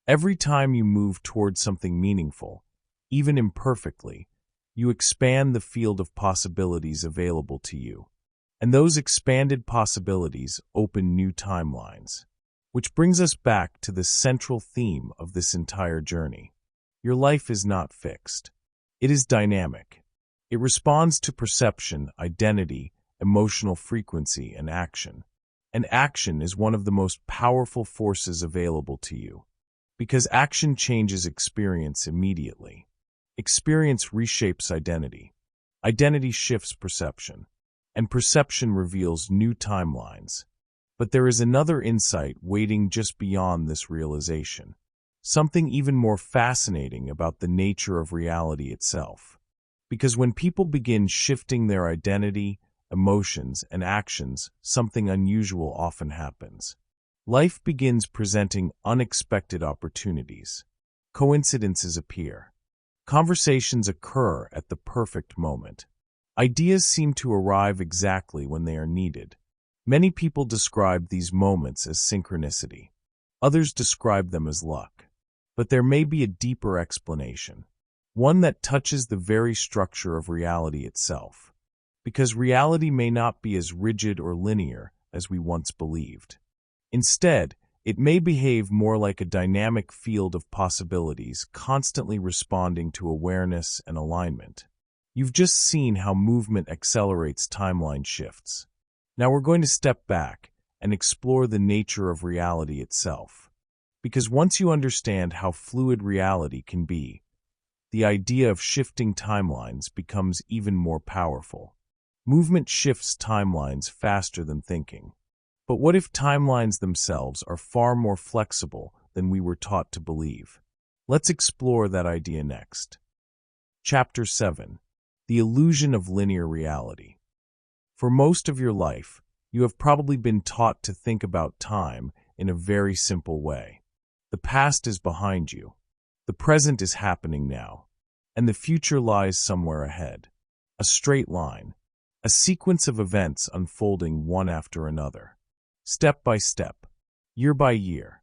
Every time you move towards something meaningful, even imperfectly, you expand the field of possibilities available to you. And those expanded possibilities open new timelines. Which brings us back to the central theme of this entire journey. Your life is not fixed. It is dynamic. It responds to perception, identity, emotional frequency, and action. And action is one of the most powerful forces available to you. Because action changes experience immediately. Experience reshapes identity. Identity shifts perception. And perception reveals new timelines. But there is another insight waiting just beyond this realization. Something even more fascinating about the nature of reality itself. Because when people begin shifting their identity, emotions, and actions, something unusual often happens. Life begins presenting unexpected opportunities. Coincidences appear. Conversations occur at the perfect moment. Ideas seem to arrive exactly when they are needed. Many people describe these moments as synchronicity. Others describe them as luck. But there may be a deeper explanation, one that touches the very structure of reality itself. Because reality may not be as rigid or linear as we once believed. Instead, it may behave more like a dynamic field of possibilities, constantly responding to awareness and alignment. You've just seen how movement accelerates timeline shifts. Now we're going to step back and explore the nature of reality itself. Because once you understand how fluid reality can be, the idea of shifting timelines becomes even more powerful. Movement shifts timelines faster than thinking. But what if timelines themselves are far more flexible than we were taught to believe? Let's explore that idea next. Chapter 7. The Illusion of Linear Reality. For most of your life, you have probably been taught to think about time in a very simple way. The past is behind you. The present is happening now. And the future lies somewhere ahead. A straight line. A sequence of events unfolding one after another. Step by step. Year by year.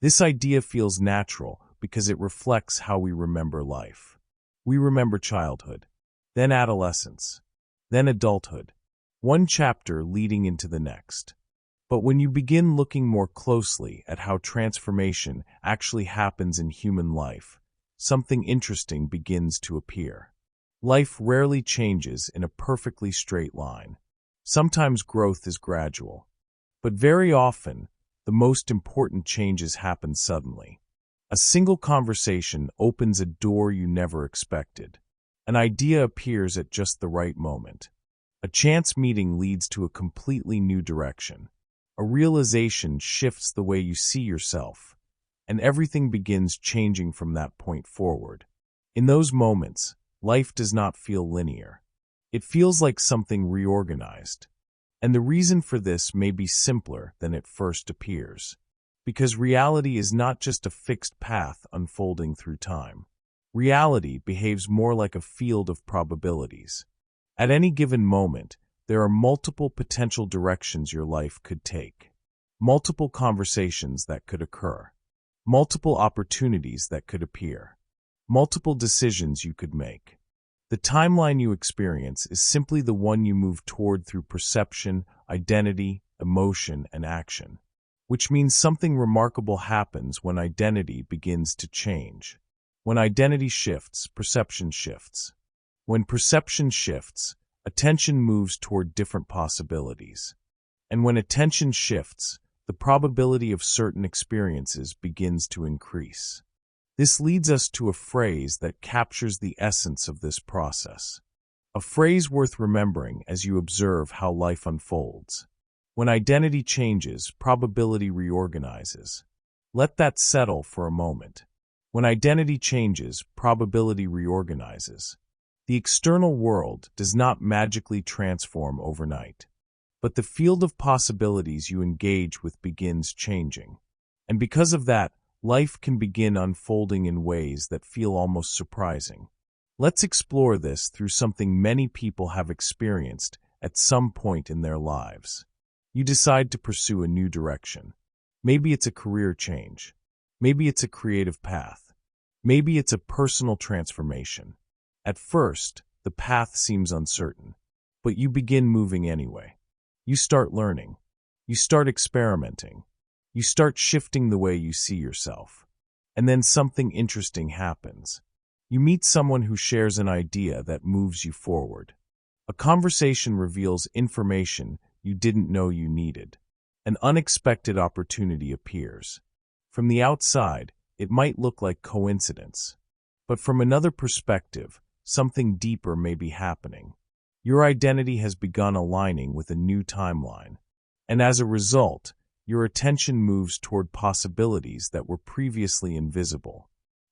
This idea feels natural because it reflects how we remember life. We remember childhood, then adolescence, then adulthood, one chapter leading into the next. But when you begin looking more closely at how transformation actually happens in human life, something interesting begins to appear. Life rarely changes in a perfectly straight line. Sometimes growth is gradual. But very often, the most important changes happen suddenly. A single conversation opens a door you never expected. An idea appears at just the right moment. A chance meeting leads to a completely new direction. A realization shifts the way you see yourself, and everything begins changing from that point forward. In those moments, life does not feel linear. It feels like something reorganized. And the reason for this may be simpler than it first appears. Because reality is not just a fixed path unfolding through time. Reality behaves more like a field of probabilities. At any given moment, there are multiple potential directions your life could take. Multiple conversations that could occur. Multiple opportunities that could appear. Multiple decisions you could make. The timeline you experience is simply the one you move toward through perception, identity, emotion, and action. Which means something remarkable happens when identity begins to change. When identity shifts, perception shifts. When perception shifts, attention moves toward different possibilities. And when attention shifts, the probability of certain experiences begins to increase. This leads us to a phrase that captures the essence of this process. A phrase worth remembering as you observe how life unfolds. When identity changes, probability reorganizes. Let that settle for a moment. When identity changes, probability reorganizes. The external world does not magically transform overnight, but the field of possibilities you engage with begins changing. And because of that, life can begin unfolding in ways that feel almost surprising. Let's explore this through something many people have experienced at some point in their lives. You decide to pursue a new direction. Maybe it's a career change. Maybe it's a creative path. Maybe it's a personal transformation. At first, the path seems uncertain, but you begin moving anyway. You start learning. You start experimenting. You start shifting the way you see yourself. And then something interesting happens. You meet someone who shares an idea that moves you forward. A conversation reveals information you didn't know you needed. An unexpected opportunity appears. From the outside, it might look like coincidence. But from another perspective, something deeper may be happening. Your identity has begun aligning with a new timeline. And as a result, your attention moves toward possibilities that were previously invisible.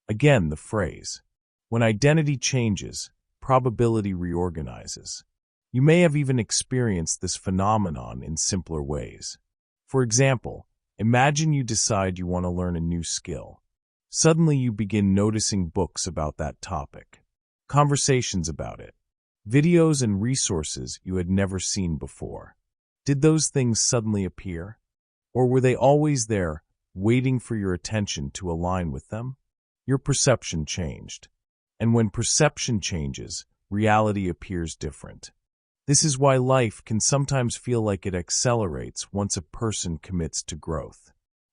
Again, the phrase, when identity changes, probability reorganizes. You may have even experienced this phenomenon in simpler ways. For example, imagine you decide you want to learn a new skill. Suddenly you begin noticing books about that topic, conversations about it, videos and resources you had never seen before. Did those things suddenly appear? Or were they always there, waiting for your attention to align with them? Your perception changed. And when perception changes, reality appears different. This is why life can sometimes feel like it accelerates once a person commits to growth.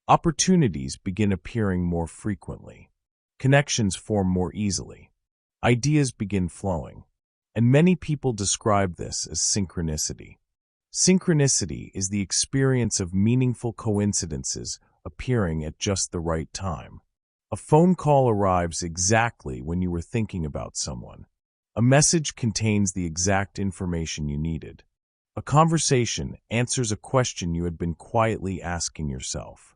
Opportunities begin appearing more frequently. Connections form more easily. Ideas begin flowing. And many people describe this as synchronicity. Synchronicity is the experience of meaningful coincidences appearing at just the right time. A phone call arrives exactly when you were thinking about someone. A message contains the exact information you needed. A conversation answers a question you had been quietly asking yourself.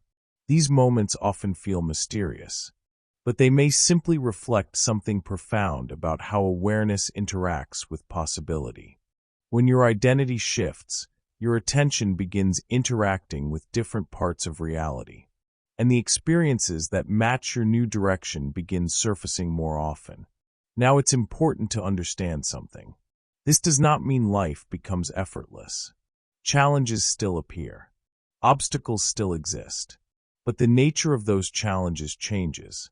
These moments often feel mysterious, but they may simply reflect something profound about how awareness interacts with possibility. When your identity shifts, your attention begins interacting with different parts of reality, and the experiences that match your new direction begin surfacing more often. Now it's important to understand something. This does not mean life becomes effortless. Challenges still appear. Obstacles still exist. But the nature of those challenges changes.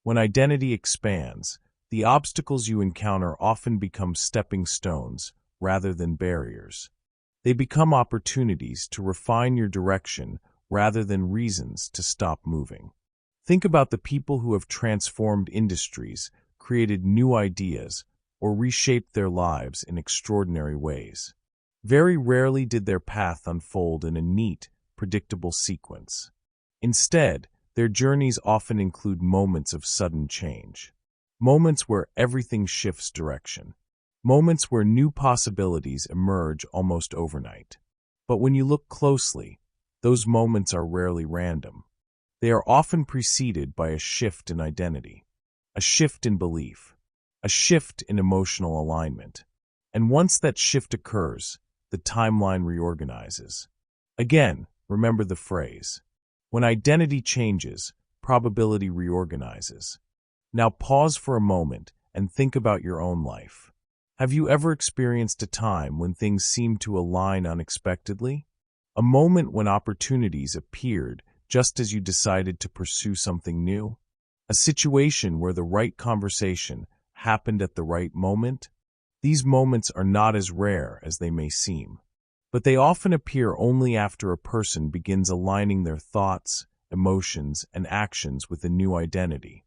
When identity expands, the obstacles you encounter often become stepping stones rather than barriers. They become opportunities to refine your direction rather than reasons to stop moving. Think about the people who have transformed industries, created new ideas, or reshaped their lives in extraordinary ways. Very rarely did their path unfold in a neat, predictable sequence. Instead, their journeys often include moments of sudden change. Moments where everything shifts direction. Moments where new possibilities emerge almost overnight. But when you look closely, those moments are rarely random. They are often preceded by a shift in identity, a shift in belief, a shift in emotional alignment. And once that shift occurs, the timeline reorganizes. Again, remember the phrase, when identity changes, probability reorganizes. Now pause for a moment and think about your own life. Have you ever experienced a time when things seemed to align unexpectedly? A moment when opportunities appeared just as you decided to pursue something new? A situation where the right conversation happened at the right moment? These moments are not as rare as they may seem, but they often appear only after a person begins aligning their thoughts, emotions, and actions with a new identity.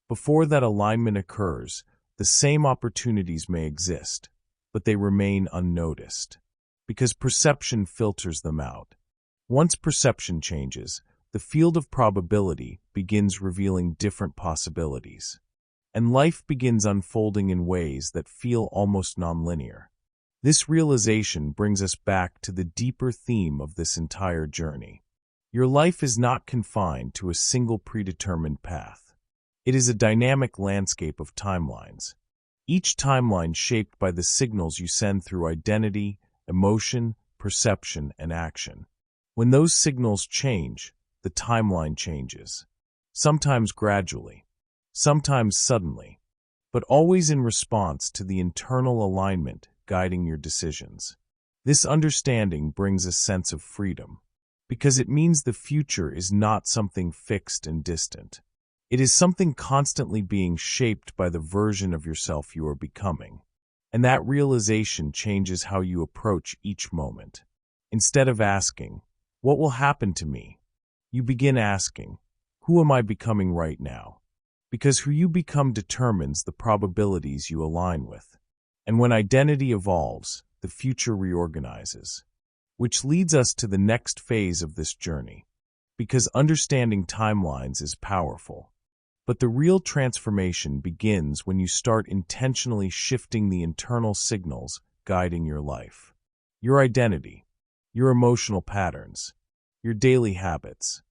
Before that alignment occurs, the same opportunities may exist, but they remain unnoticed, because perception filters them out. Once perception changes, the field of probability begins revealing different possibilities, and life begins unfolding in ways that feel almost nonlinear. This realization brings us back to the deeper theme of this entire journey. Your life is not confined to a single predetermined path. It is a dynamic landscape of timelines, each timeline shaped by the signals you send through identity, emotion, perception, and action. When those signals change, the timeline changes. Sometimes gradually, sometimes suddenly, but always in response to the internal alignment guiding your decisions. This understanding brings a sense of freedom, because it means the future is not something fixed and distant. It is something constantly being shaped by the version of yourself you are becoming. And that realization changes how you approach each moment. Instead of asking, "What will happen to me?" you begin asking, "Who am I becoming right now?" Because who you become determines the probabilities you align with. And when identity evolves, the future reorganizes. Which leads us to the next phase of this journey. Because understanding timelines is powerful. But the real transformation begins when you start intentionally shifting the internal signals guiding your life. Your identity, your emotional patterns, your daily habits.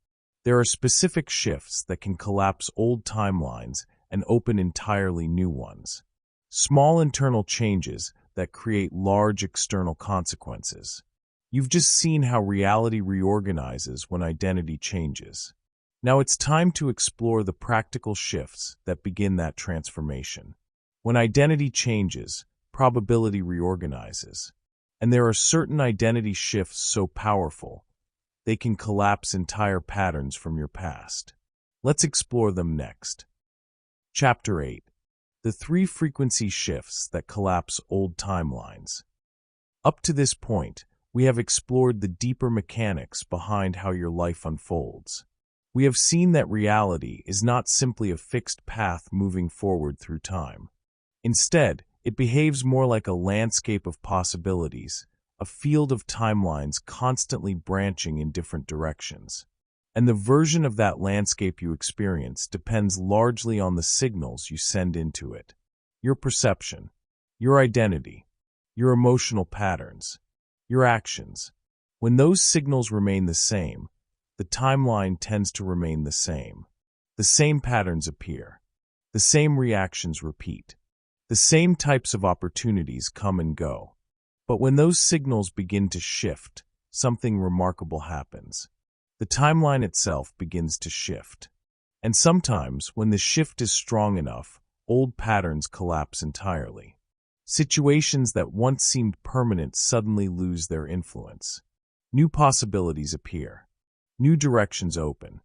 There are specific shifts that can collapse old timelines and open entirely new ones. Small internal changes that create large external consequences. You've just seen how reality reorganizes when identity changes. Now it's time to explore the practical shifts that begin that transformation. When identity changes, probability reorganizes. And there are certain identity shifts so powerful, they can collapse entire patterns from your past. Let's explore them next. Chapter 8. The 3 frequency shifts that collapse old timelines. Up to this point, we have explored the deeper mechanics behind how your life unfolds. We have seen that reality is not simply a fixed path moving forward through time. Instead, it behaves more like a landscape of possibilities, a field of timelines constantly branching in different directions. And the version of that landscape you experience depends largely on the signals you send into it. Your perception, your identity, your emotional patterns, your actions. When those signals remain the same, the timeline tends to remain the same. The same patterns appear. The same reactions repeat. The same types of opportunities come and go. But when those signals begin to shift, something remarkable happens. The timeline itself begins to shift. And sometimes, when the shift is strong enough, old patterns collapse entirely. Situations that once seemed permanent suddenly lose their influence. New possibilities appear. New directions open.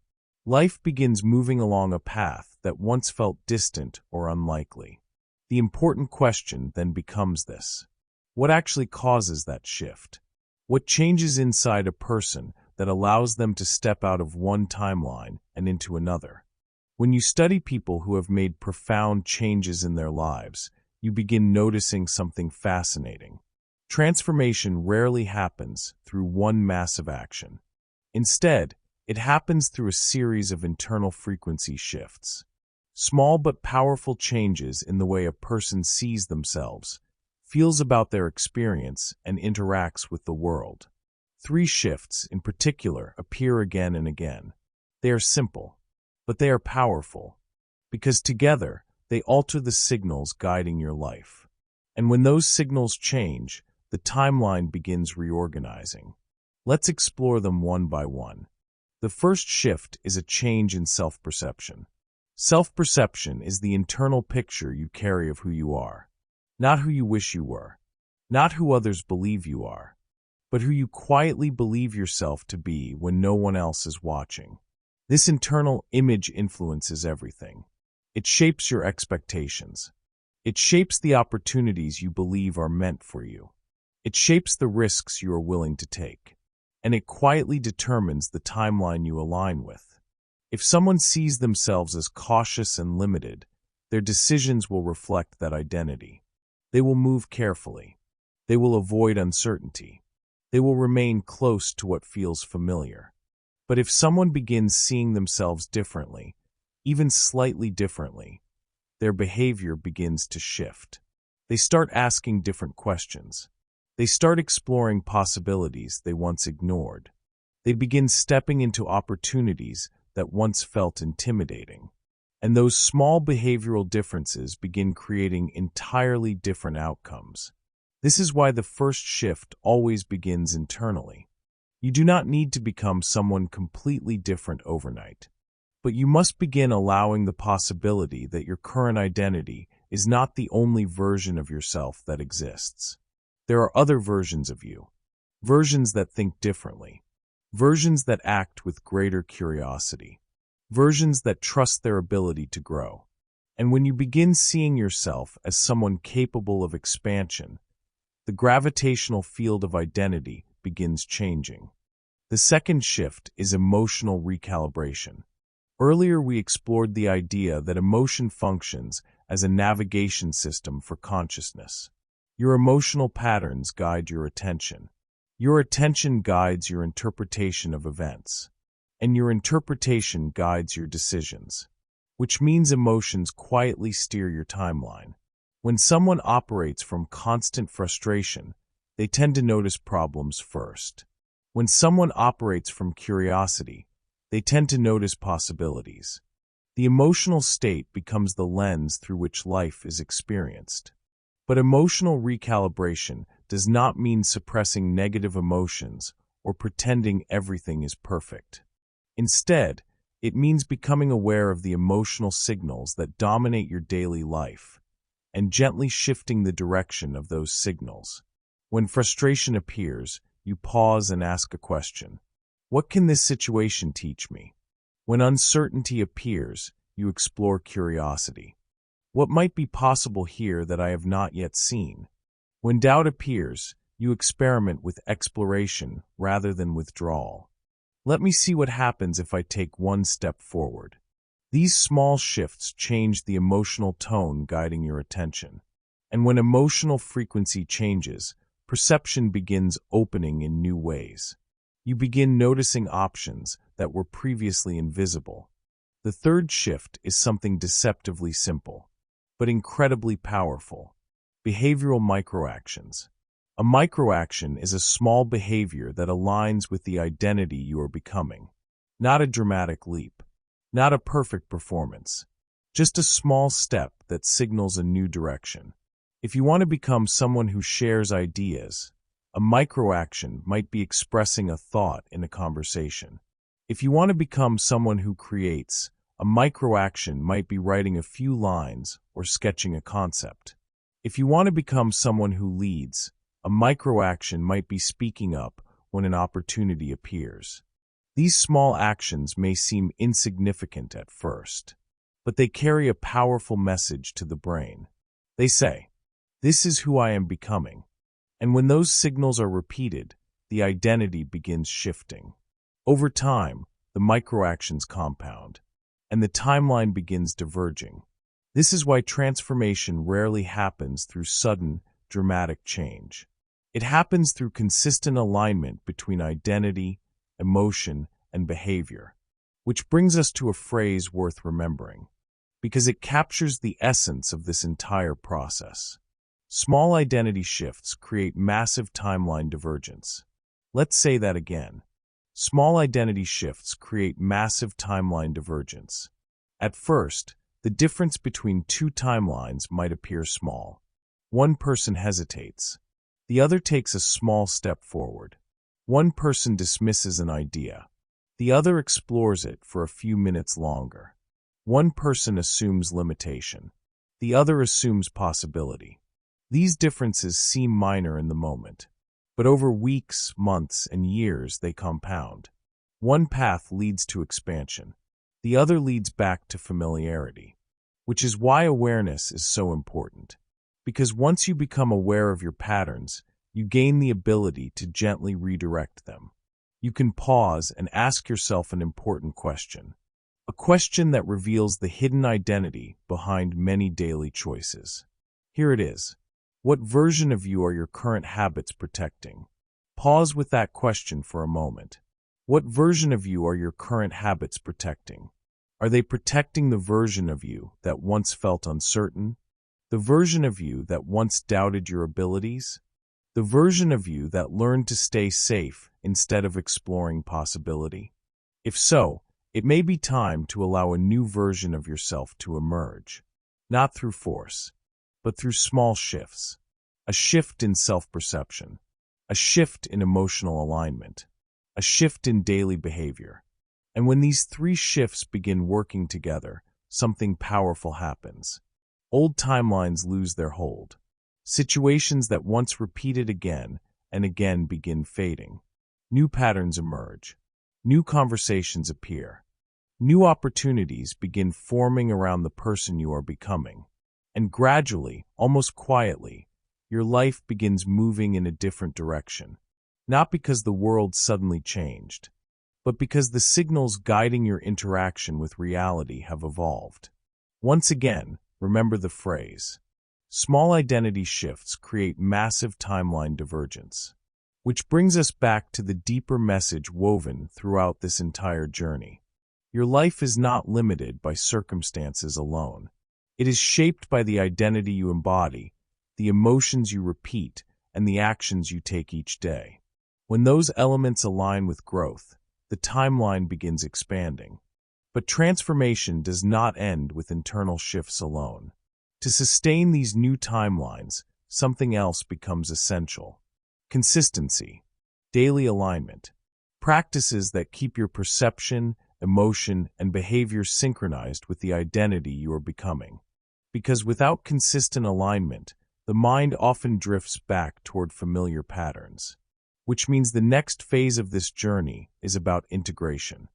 Life begins moving along a path that once felt distant or unlikely. The important question then becomes this: what actually causes that shift? What changes inside a person that allows them to step out of one timeline and into another? When you study people who have made profound changes in their lives, you begin noticing something fascinating. Transformation rarely happens through one massive action. Instead, it happens through a series of internal frequency shifts. Small but powerful changes in the way a person sees themselves, feels about their experience, and interacts with the world. 3 shifts, in particular, appear again and again. They are simple, but they are powerful, because together they alter the signals guiding your life. And when those signals change, the timeline begins reorganizing. Let's explore them one by one. The first shift is a change in self-perception. Self-perception is the internal picture you carry of who you are. Not who you wish you were, not who others believe you are, but who you quietly believe yourself to be when no one else is watching. This internal image influences everything. It shapes your expectations. It shapes the opportunities you believe are meant for you. It shapes the risks you are willing to take. And it quietly determines the timeline you align with. If someone sees themselves as cautious and limited, their decisions will reflect that identity. They will move carefully. They will avoid uncertainty. They will remain close to what feels familiar. But if someone begins seeing themselves differently, even slightly differently, their behavior begins to shift. They start asking different questions. They start exploring possibilities they once ignored. They begin stepping into opportunities that once felt intimidating. And those small behavioral differences begin creating entirely different outcomes. This is why the first shift always begins internally. You do not need to become someone completely different overnight, but you must begin allowing the possibility that your current identity is not the only version of yourself that exists. There are other versions of you, versions that think differently, versions that act with greater curiosity, versions that trust their ability to grow. And when you begin seeing yourself as someone capable of expansion, the gravitational field of identity begins changing. The second shift is emotional recalibration. Earlier we explored the idea that emotion functions as a navigation system for consciousness. Your emotional patterns guide your attention. Your attention guides your interpretation of events. And your interpretation guides your decisions, which means emotions quietly steer your timeline. When someone operates from constant frustration, they tend to notice problems first. When someone operates from curiosity, they tend to notice possibilities. The emotional state becomes the lens through which life is experienced. But emotional recalibration does not mean suppressing negative emotions or pretending everything is perfect. Instead, it means becoming aware of the emotional signals that dominate your daily life and gently shifting the direction of those signals. When frustration appears, you pause and ask a question. What can this situation teach me? When uncertainty appears, you explore curiosity. What might be possible here that I have not yet seen? When doubt appears, you experiment with exploration rather than withdrawal. Let me see what happens if I take one step forward. These small shifts change the emotional tone guiding your attention. And when emotional frequency changes, perception begins opening in new ways. You begin noticing options that were previously invisible. The third shift is something deceptively simple, but incredibly powerful: behavioral microactions. A microaction is a small behavior that aligns with the identity you are becoming. Not a dramatic leap, not a perfect performance, just a small step that signals a new direction. If you want to become someone who shares ideas, A micro-action might be expressing a thought in a conversation. If you want to become someone who creates, a micro-action might be writing a few lines or sketching a concept. If you want to become someone who leads, a micro-action might be speaking up when an opportunity appears. These small actions may seem insignificant at first, but they carry a powerful message to the brain. They say, "This is who I am becoming." And when those signals are repeated, the identity begins shifting. Over time, the microactions compound, and the timeline begins diverging. This is why transformation rarely happens through sudden, dramatic change. It happens through consistent alignment between identity, emotion, and behavior, which brings us to a phrase worth remembering, because it captures the essence of this entire process. Small identity shifts create massive timeline divergence. Let's say that again. Small identity shifts create massive timeline divergence. At first, the difference between two timelines might appear small. One person hesitates. The other takes a small step forward. One person dismisses an idea. The other explores it for a few minutes longer. One person assumes limitation. The other assumes possibility. These differences seem minor in the moment, but over weeks, months, and years they compound. One path leads to expansion. The other leads back to familiarity, which is why awareness is so important. Because once you become aware of your patterns, you gain the ability to gently redirect them. You can pause and ask yourself an important question. A question that reveals the hidden identity behind many daily choices. Here it is. What version of you are your current habits protecting? Pause with that question for a moment. What version of you are your current habits protecting? Are they protecting the version of you that once felt uncertain? The version of you that once doubted your abilities? The version of you that learned to stay safe instead of exploring possibility? If so, it may be time to allow a new version of yourself to emerge, not through force, but through small shifts. A shift in self-perception, a shift in emotional alignment, a shift in daily behavior. And when these three shifts begin working together, something powerful happens. Old timelines lose their hold. Situations that once repeated again and again begin fading. New patterns emerge. New conversations appear. New opportunities begin forming around the person you are becoming. And gradually, almost quietly, your life begins moving in a different direction. Not because the world suddenly changed, but because the signals guiding your interaction with reality have evolved. Once again, remember the phrase. Small identity shifts create massive timeline divergence. Which brings us back to the deeper message woven throughout this entire journey. Your life is not limited by circumstances alone. It is shaped by the identity you embody, the emotions you repeat, and the actions you take each day. When those elements align with growth, the timeline begins expanding. But transformation does not end with internal shifts alone. To sustain these new timelines, something else becomes essential. Consistency, daily alignment, practices that keep your perception, emotion, and behavior synchronized with the identity you are becoming. Because without consistent alignment, the mind often drifts back toward familiar patterns. Which means the next phase of this journey is about integration,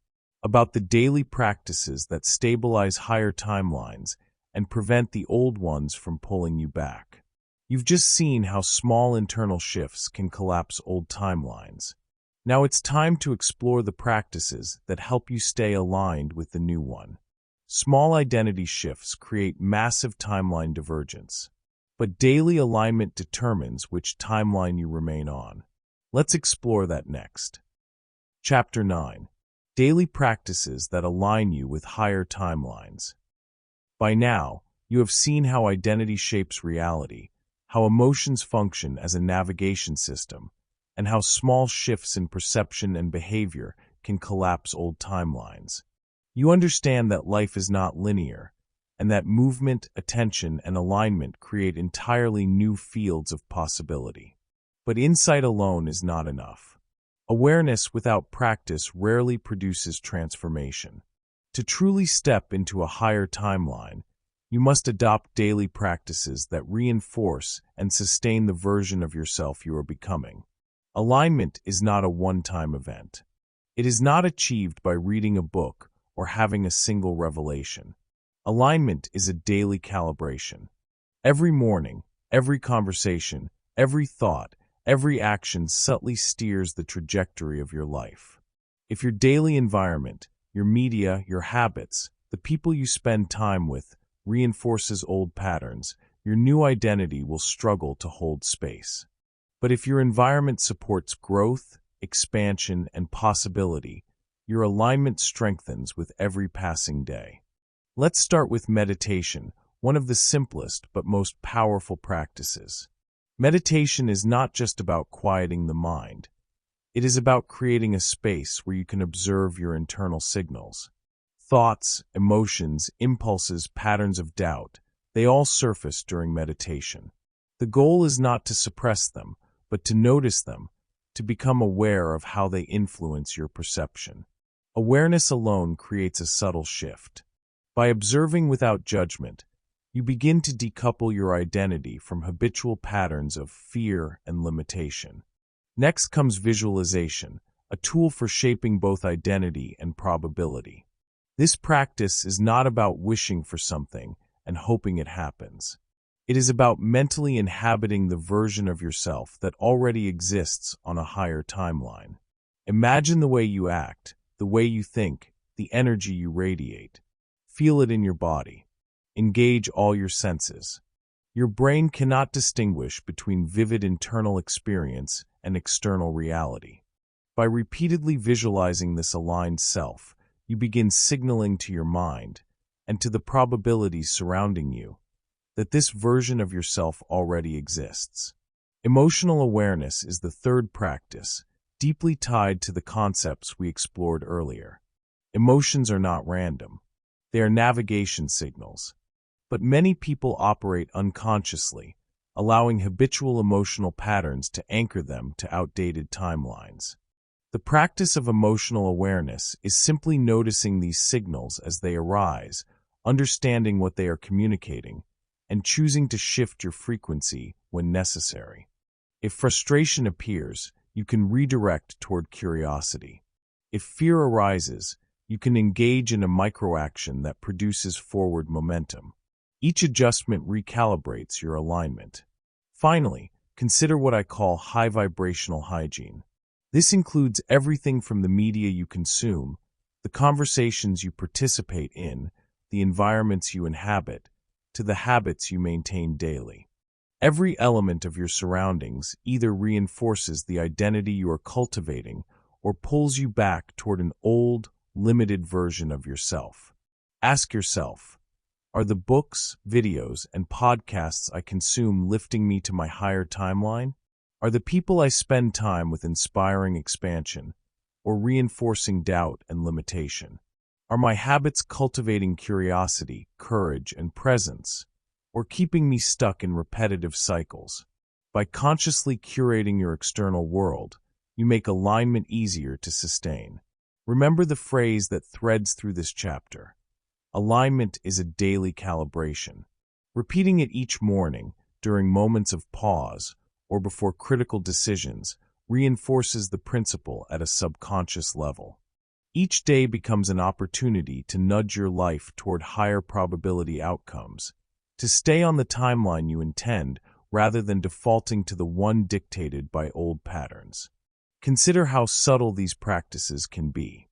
about the daily practices that stabilize higher timelines and prevent the old ones from pulling you back. You've just seen how small internal shifts can collapse old timelines. Now it's time to explore the practices that help you stay aligned with the new one. Small identity shifts create massive timeline divergence, but daily alignment determines which timeline you remain on. Let's explore that next. Chapter 9. Daily Practices that Align You with Higher Timelines. By now, you have seen how identity shapes reality, how emotions function as a navigation system, and how small shifts in perception and behavior can collapse old timelines. You understand that life is not linear, and that movement, attention, and alignment create entirely new fields of possibility. But insight alone is not enough. Awareness without practice rarely produces transformation. To truly step into a higher timeline, you must adopt daily practices that reinforce and sustain the version of yourself you are becoming. Alignment is not a one-time event. It is not achieved by reading a book or having a single revelation. Alignment is a daily calibration. Every morning, every conversation, every thought, every action subtly steers the trajectory of your life. If your daily environment, your media, your habits, the people you spend time with, reinforces old patterns, your new identity will struggle to hold space. But if your environment supports growth, expansion, and possibility, your alignment strengthens with every passing day. Let's start with meditation, one of the simplest but most powerful practices. Meditation is not just about quieting the mind. It is about creating a space where you can observe your internal signals. Thoughts, emotions, impulses, patterns of doubt, they all surface during meditation. The goal is not to suppress them, but to notice them, to become aware of how they influence your perception. Awareness alone creates a subtle shift. By observing without judgment, you begin to decouple your identity from habitual patterns of fear and limitation. Next comes visualization, a tool for shaping both identity and probability. This practice is not about wishing for something and hoping it happens. It is about mentally inhabiting the version of yourself that already exists on a higher timeline. Imagine the way you act, the way you think, the energy you radiate. Feel it in your body. Engage all your senses. Your brain cannot distinguish between vivid internal experience and external reality. By repeatedly visualizing this aligned self, you begin signaling to your mind and to the probabilities surrounding you that this version of yourself already exists. Emotional awareness is the third practice, deeply tied to the concepts we explored earlier. Emotions are not random. They are navigation signals. But many people operate unconsciously, allowing habitual emotional patterns to anchor them to outdated timelines. The practice of emotional awareness is simply noticing these signals as they arise, understanding what they are communicating, and choosing to shift your frequency when necessary. If frustration appears, you can redirect toward curiosity. If fear arises, you can engage in a microaction that produces forward momentum. Each adjustment recalibrates your alignment. Finally, consider what I call high vibrational hygiene. This includes everything from the media you consume, the conversations you participate in, the environments you inhabit, to the habits you maintain daily. Every element of your surroundings either reinforces the identity you are cultivating or pulls you back toward an old, limited version of yourself. Ask yourself, are the books, videos, and podcasts I consume lifting me to my higher timeline? Are the people I spend time with inspiring expansion or reinforcing doubt and limitation? Are my habits cultivating curiosity, courage, and presence, or keeping me stuck in repetitive cycles? By consciously curating your external world, you make alignment easier to sustain. Remember the phrase that threads through this chapter. Alignment is a daily calibration. Repeating it each morning, during moments of pause, or before critical decisions, reinforces the principle at a subconscious level. Each day becomes an opportunity to nudge your life toward higher probability outcomes, to stay on the timeline you intend rather than defaulting to the one dictated by old patterns. Consider how subtle these practices can be.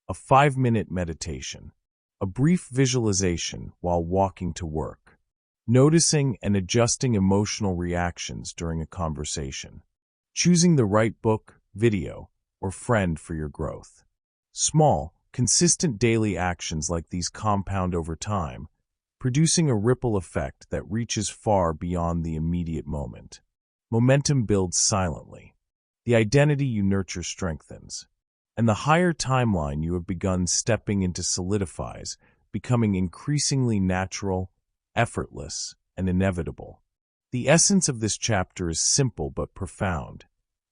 A 5-minute meditation, a brief visualization while walking to work, noticing and adjusting emotional reactions during a conversation, choosing the right book, video, or friend for your growth. Small, consistent daily actions like these compound over time, producing a ripple effect that reaches far beyond the immediate moment. Momentum builds silently. The identity you nurture strengthens, and the higher timeline you have begun stepping into solidifies, becoming increasingly natural, effortless, and inevitable. The essence of this chapter is simple but profound.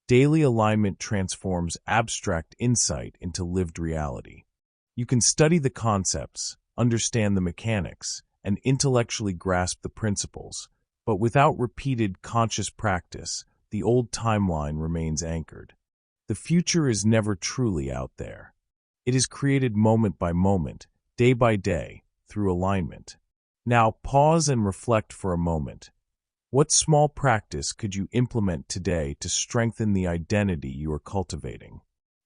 Daily alignment transforms abstract insight into lived reality. You can study the concepts, understand the mechanics, and intellectually grasp the principles, but without repeated conscious practice, the old timeline remains anchored. The future is never truly out there. It is created moment by moment, day by day, through alignment. Now pause and reflect for a moment. What small practice could you implement today to strengthen the identity you are cultivating?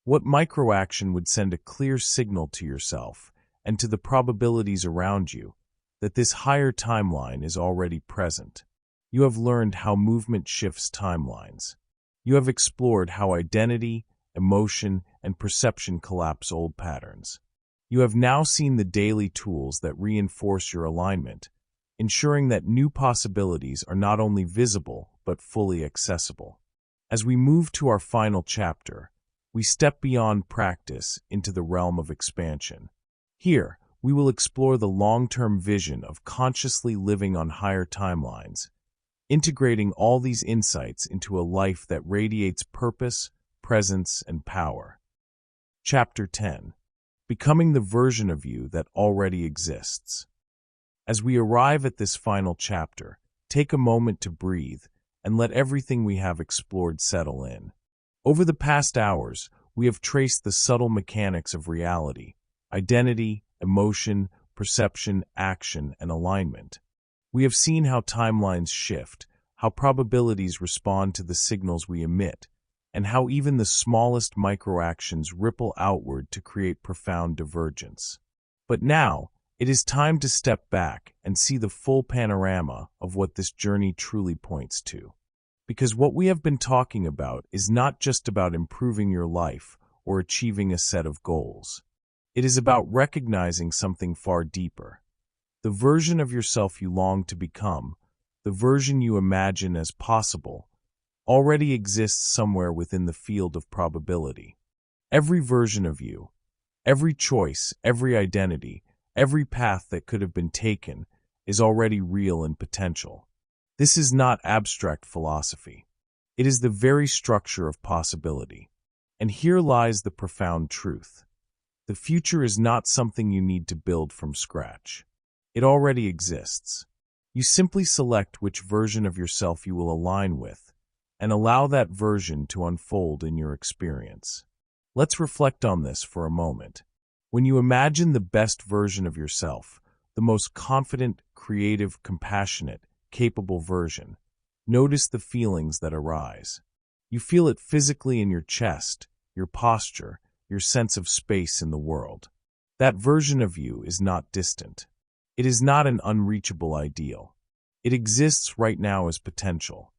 What microaction would send a clear signal to yourself and to the probabilities around you that this higher timeline is already present? You have learned how movement shifts timelines. You have explored how identity, emotion, and perception collapse old patterns. You have now seen the daily tools that reinforce your alignment, ensuring that new possibilities are not only visible but fully accessible. As we move to our final chapter, we step beyond practice into the realm of expansion. Here, we will explore the long-term vision of consciously living on higher timelines, integrating all these insights into a life that radiates purpose, presence, and power. Chapter 10. Becoming the version of you that already exists. As we arrive at this final chapter, take a moment to breathe and let everything we have explored settle in. Over the past hours, we have traced the subtle mechanics of reality, identity, emotion, perception, action, and alignment. We have seen how timelines shift, how probabilities respond to the signals we emit, and how even the smallest microactions ripple outward to create profound divergence. But now, it is time to step back and see the full panorama of what this journey truly points to. Because what we have been talking about is not just about improving your life or achieving a set of goals. It is about recognizing something far deeper. The version of yourself you long to become, the version you imagine as possible, already exists somewhere within the field of probability. Every version of you, every choice, every identity, every path that could have been taken is already real and potential. This is not abstract philosophy. It is the very structure of possibility. And here lies the profound truth. The future is not something you need to build from scratch. It already exists. You simply select which version of yourself you will align with, and allow that version to unfold in your experience. Let's reflect on this for a moment. When you imagine the best version of yourself, the most confident, creative, compassionate, capable version, notice the feelings that arise. You feel it physically in your chest, your posture, your sense of space in the world. That version of you is not distant. It is not an unreachable ideal. It exists right now as potential.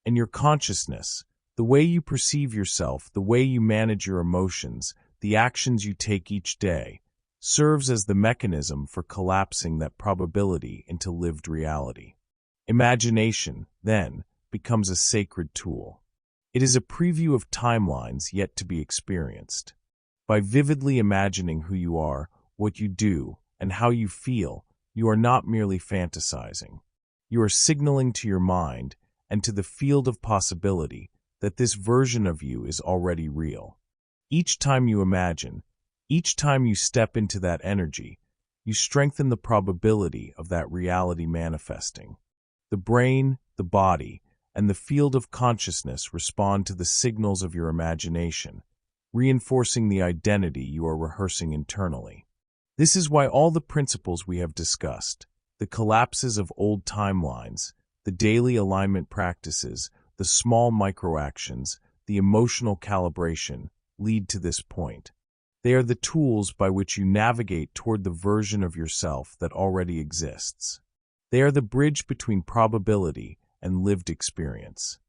And your consciousness, the way you perceive yourself, the way you manage your emotions, the actions you take each day, serves as the mechanism for collapsing that probability into lived reality. Imagination, then, becomes a sacred tool. It is a preview of timelines yet to be experienced. By vividly imagining who you are, what you do, and how you feel, you are not merely fantasizing. You are signaling to your mind and to the field of possibility that this version of you is already real. Each time you imagine, each time you step into that energy, you strengthen the probability of that reality manifesting. The brain, the body, and the field of consciousness respond to the signals of your imagination, reinforcing the identity you are rehearsing internally. This is why all the principles we have discussed, the collapses of old timelines, the daily alignment practices, the small microactions, the emotional calibration, lead to this point. They are the tools by which you navigate toward the version of yourself that already exists. They are the bridge between probability and lived experience.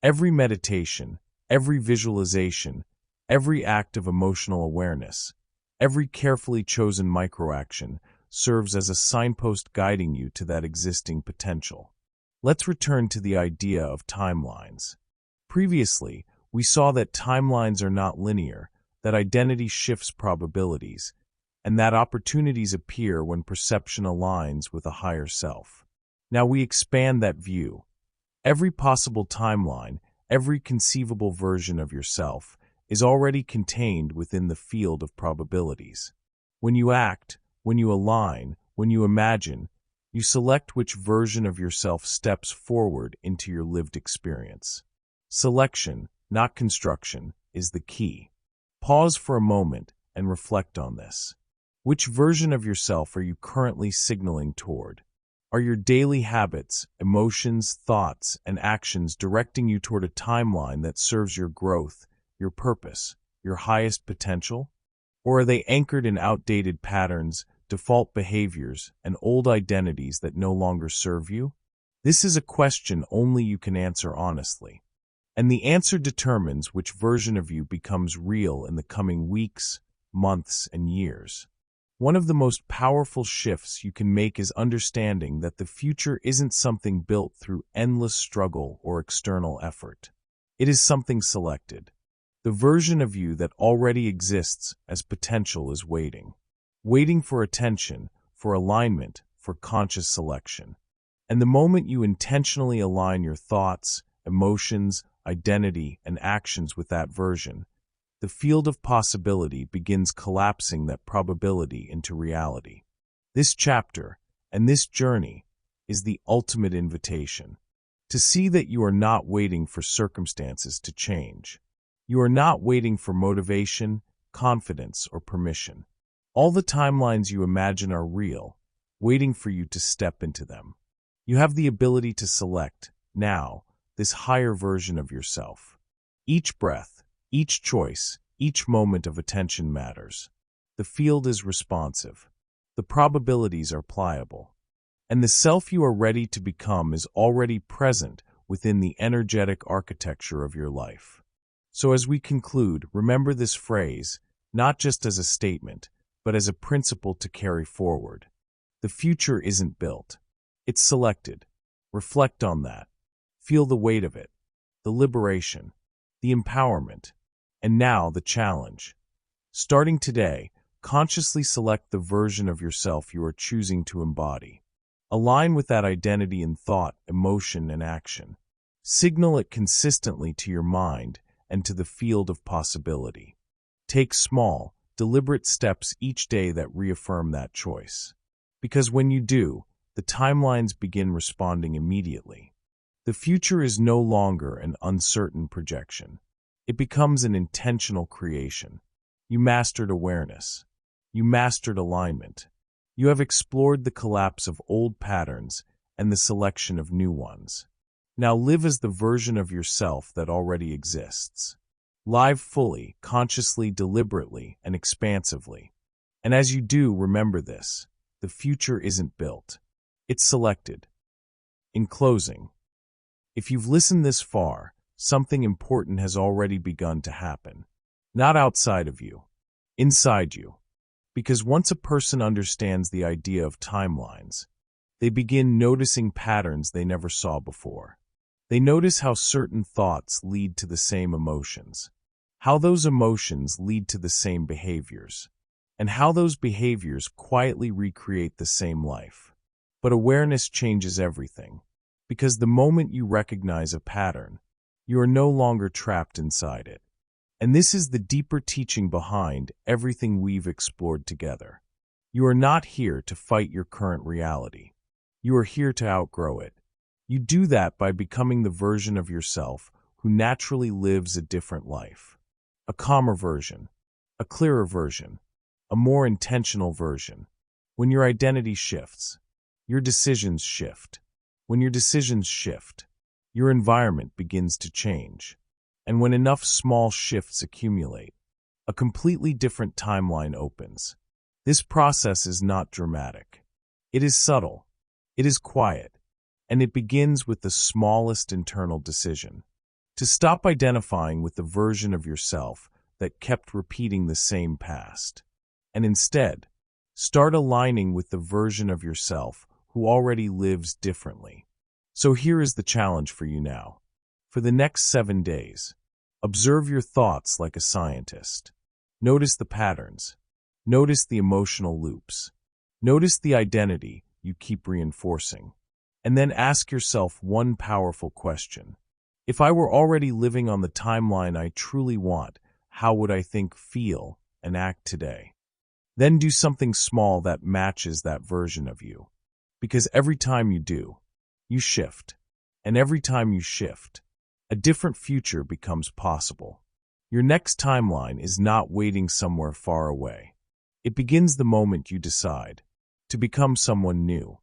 Every meditation, every visualization, every act of emotional awareness, every carefully chosen microaction serves as a signpost guiding you to that existing potential. Let's return to the idea of timelines. Previously, we saw that timelines are not linear, that identity shifts probabilities, and that opportunities appear when perception aligns with a higher self. Now we expand that view. Every possible timeline, every conceivable version of yourself is already contained within the field of probabilities. When you act, when you align, when you imagine, you select which version of yourself steps forward into your lived experience. Selection, not construction, is the key. Pause for a moment and reflect on this. Which version of yourself are you currently signaling toward? Are your daily habits, emotions, thoughts, and actions directing you toward a timeline that serves your growth, your purpose, your highest potential? Or are they anchored in outdated patterns, default behaviors, and old identities that no longer serve you? This is a question only you can answer honestly. And the answer determines which version of you becomes real in the coming weeks, months, and years. One of the most powerful shifts you can make is understanding that the future isn't something built through endless struggle or external effort. It is something selected. The version of you that already exists as potential is waiting for attention, for alignment, for conscious selection. And the moment you intentionally align your thoughts, emotions, identity, and actions with that version, the field of possibility begins collapsing that probability into reality. This chapter, and this journey, is the ultimate invitation to see that you are not waiting for circumstances to change. You are not waiting for motivation, confidence, or permission. All the timelines you imagine are real, waiting for you to step into them. You have the ability to select, now, this higher version of yourself. Each breath, each choice, each moment of attention matters. The field is responsive. The probabilities are pliable. And the self you are ready to become is already present within the energetic architecture of your life. So as we conclude, remember this phrase, not just as a statement, but as a principle to carry forward. The future isn't built. It's selected. Reflect on that. Feel the weight of it, the liberation, the empowerment, and now the challenge. Starting today, consciously select the version of yourself you are choosing to embody. Align with that identity in thought, emotion, and action. Signal it consistently to your mind and to the field of possibility. Take small, deliberate steps each day that reaffirm that choice. Because when you do, the timelines begin responding immediately. The future is no longer an uncertain projection. It becomes an intentional creation. You mastered awareness. You mastered alignment. You have explored the collapse of old patterns and the selection of new ones. Now live as the version of yourself that already exists. Live fully, consciously, deliberately, and expansively. And as you do, remember this: the future isn't built. It's selected. In closing, if you've listened this far, something important has already begun to happen. Not outside of you, inside you. Because once a person understands the idea of timelines, they begin noticing patterns they never saw before. They notice how certain thoughts lead to the same emotions, how those emotions lead to the same behaviors, and how those behaviors quietly recreate the same life. But awareness changes everything, because the moment you recognize a pattern, you are no longer trapped inside it. And this is the deeper teaching behind everything we've explored together. You are not here to fight your current reality. You are here to outgrow it. You do that by becoming the version of yourself who naturally lives a different life. A calmer version, a clearer version, a more intentional version. When your identity shifts, your decisions shift. When your decisions shift, your environment begins to change. And when enough small shifts accumulate, a completely different timeline opens. This process is not dramatic. It is subtle. It is quiet. And it begins with the smallest internal decision. To stop identifying with the version of yourself that kept repeating the same past. And instead, start aligning with the version of yourself who already lives differently. So here is the challenge for you now. For the next 7 days, observe your thoughts like a scientist. Notice the patterns. Notice the emotional loops. Notice the identity you keep reinforcing. And then ask yourself one powerful question. If I were already living on the timeline I truly want, how would I think, feel, and act today? Then do something small that matches that version of you. Because every time you do, you shift. And every time you shift, a different future becomes possible. Your next timeline is not waiting somewhere far away. It begins the moment you decide to become someone new.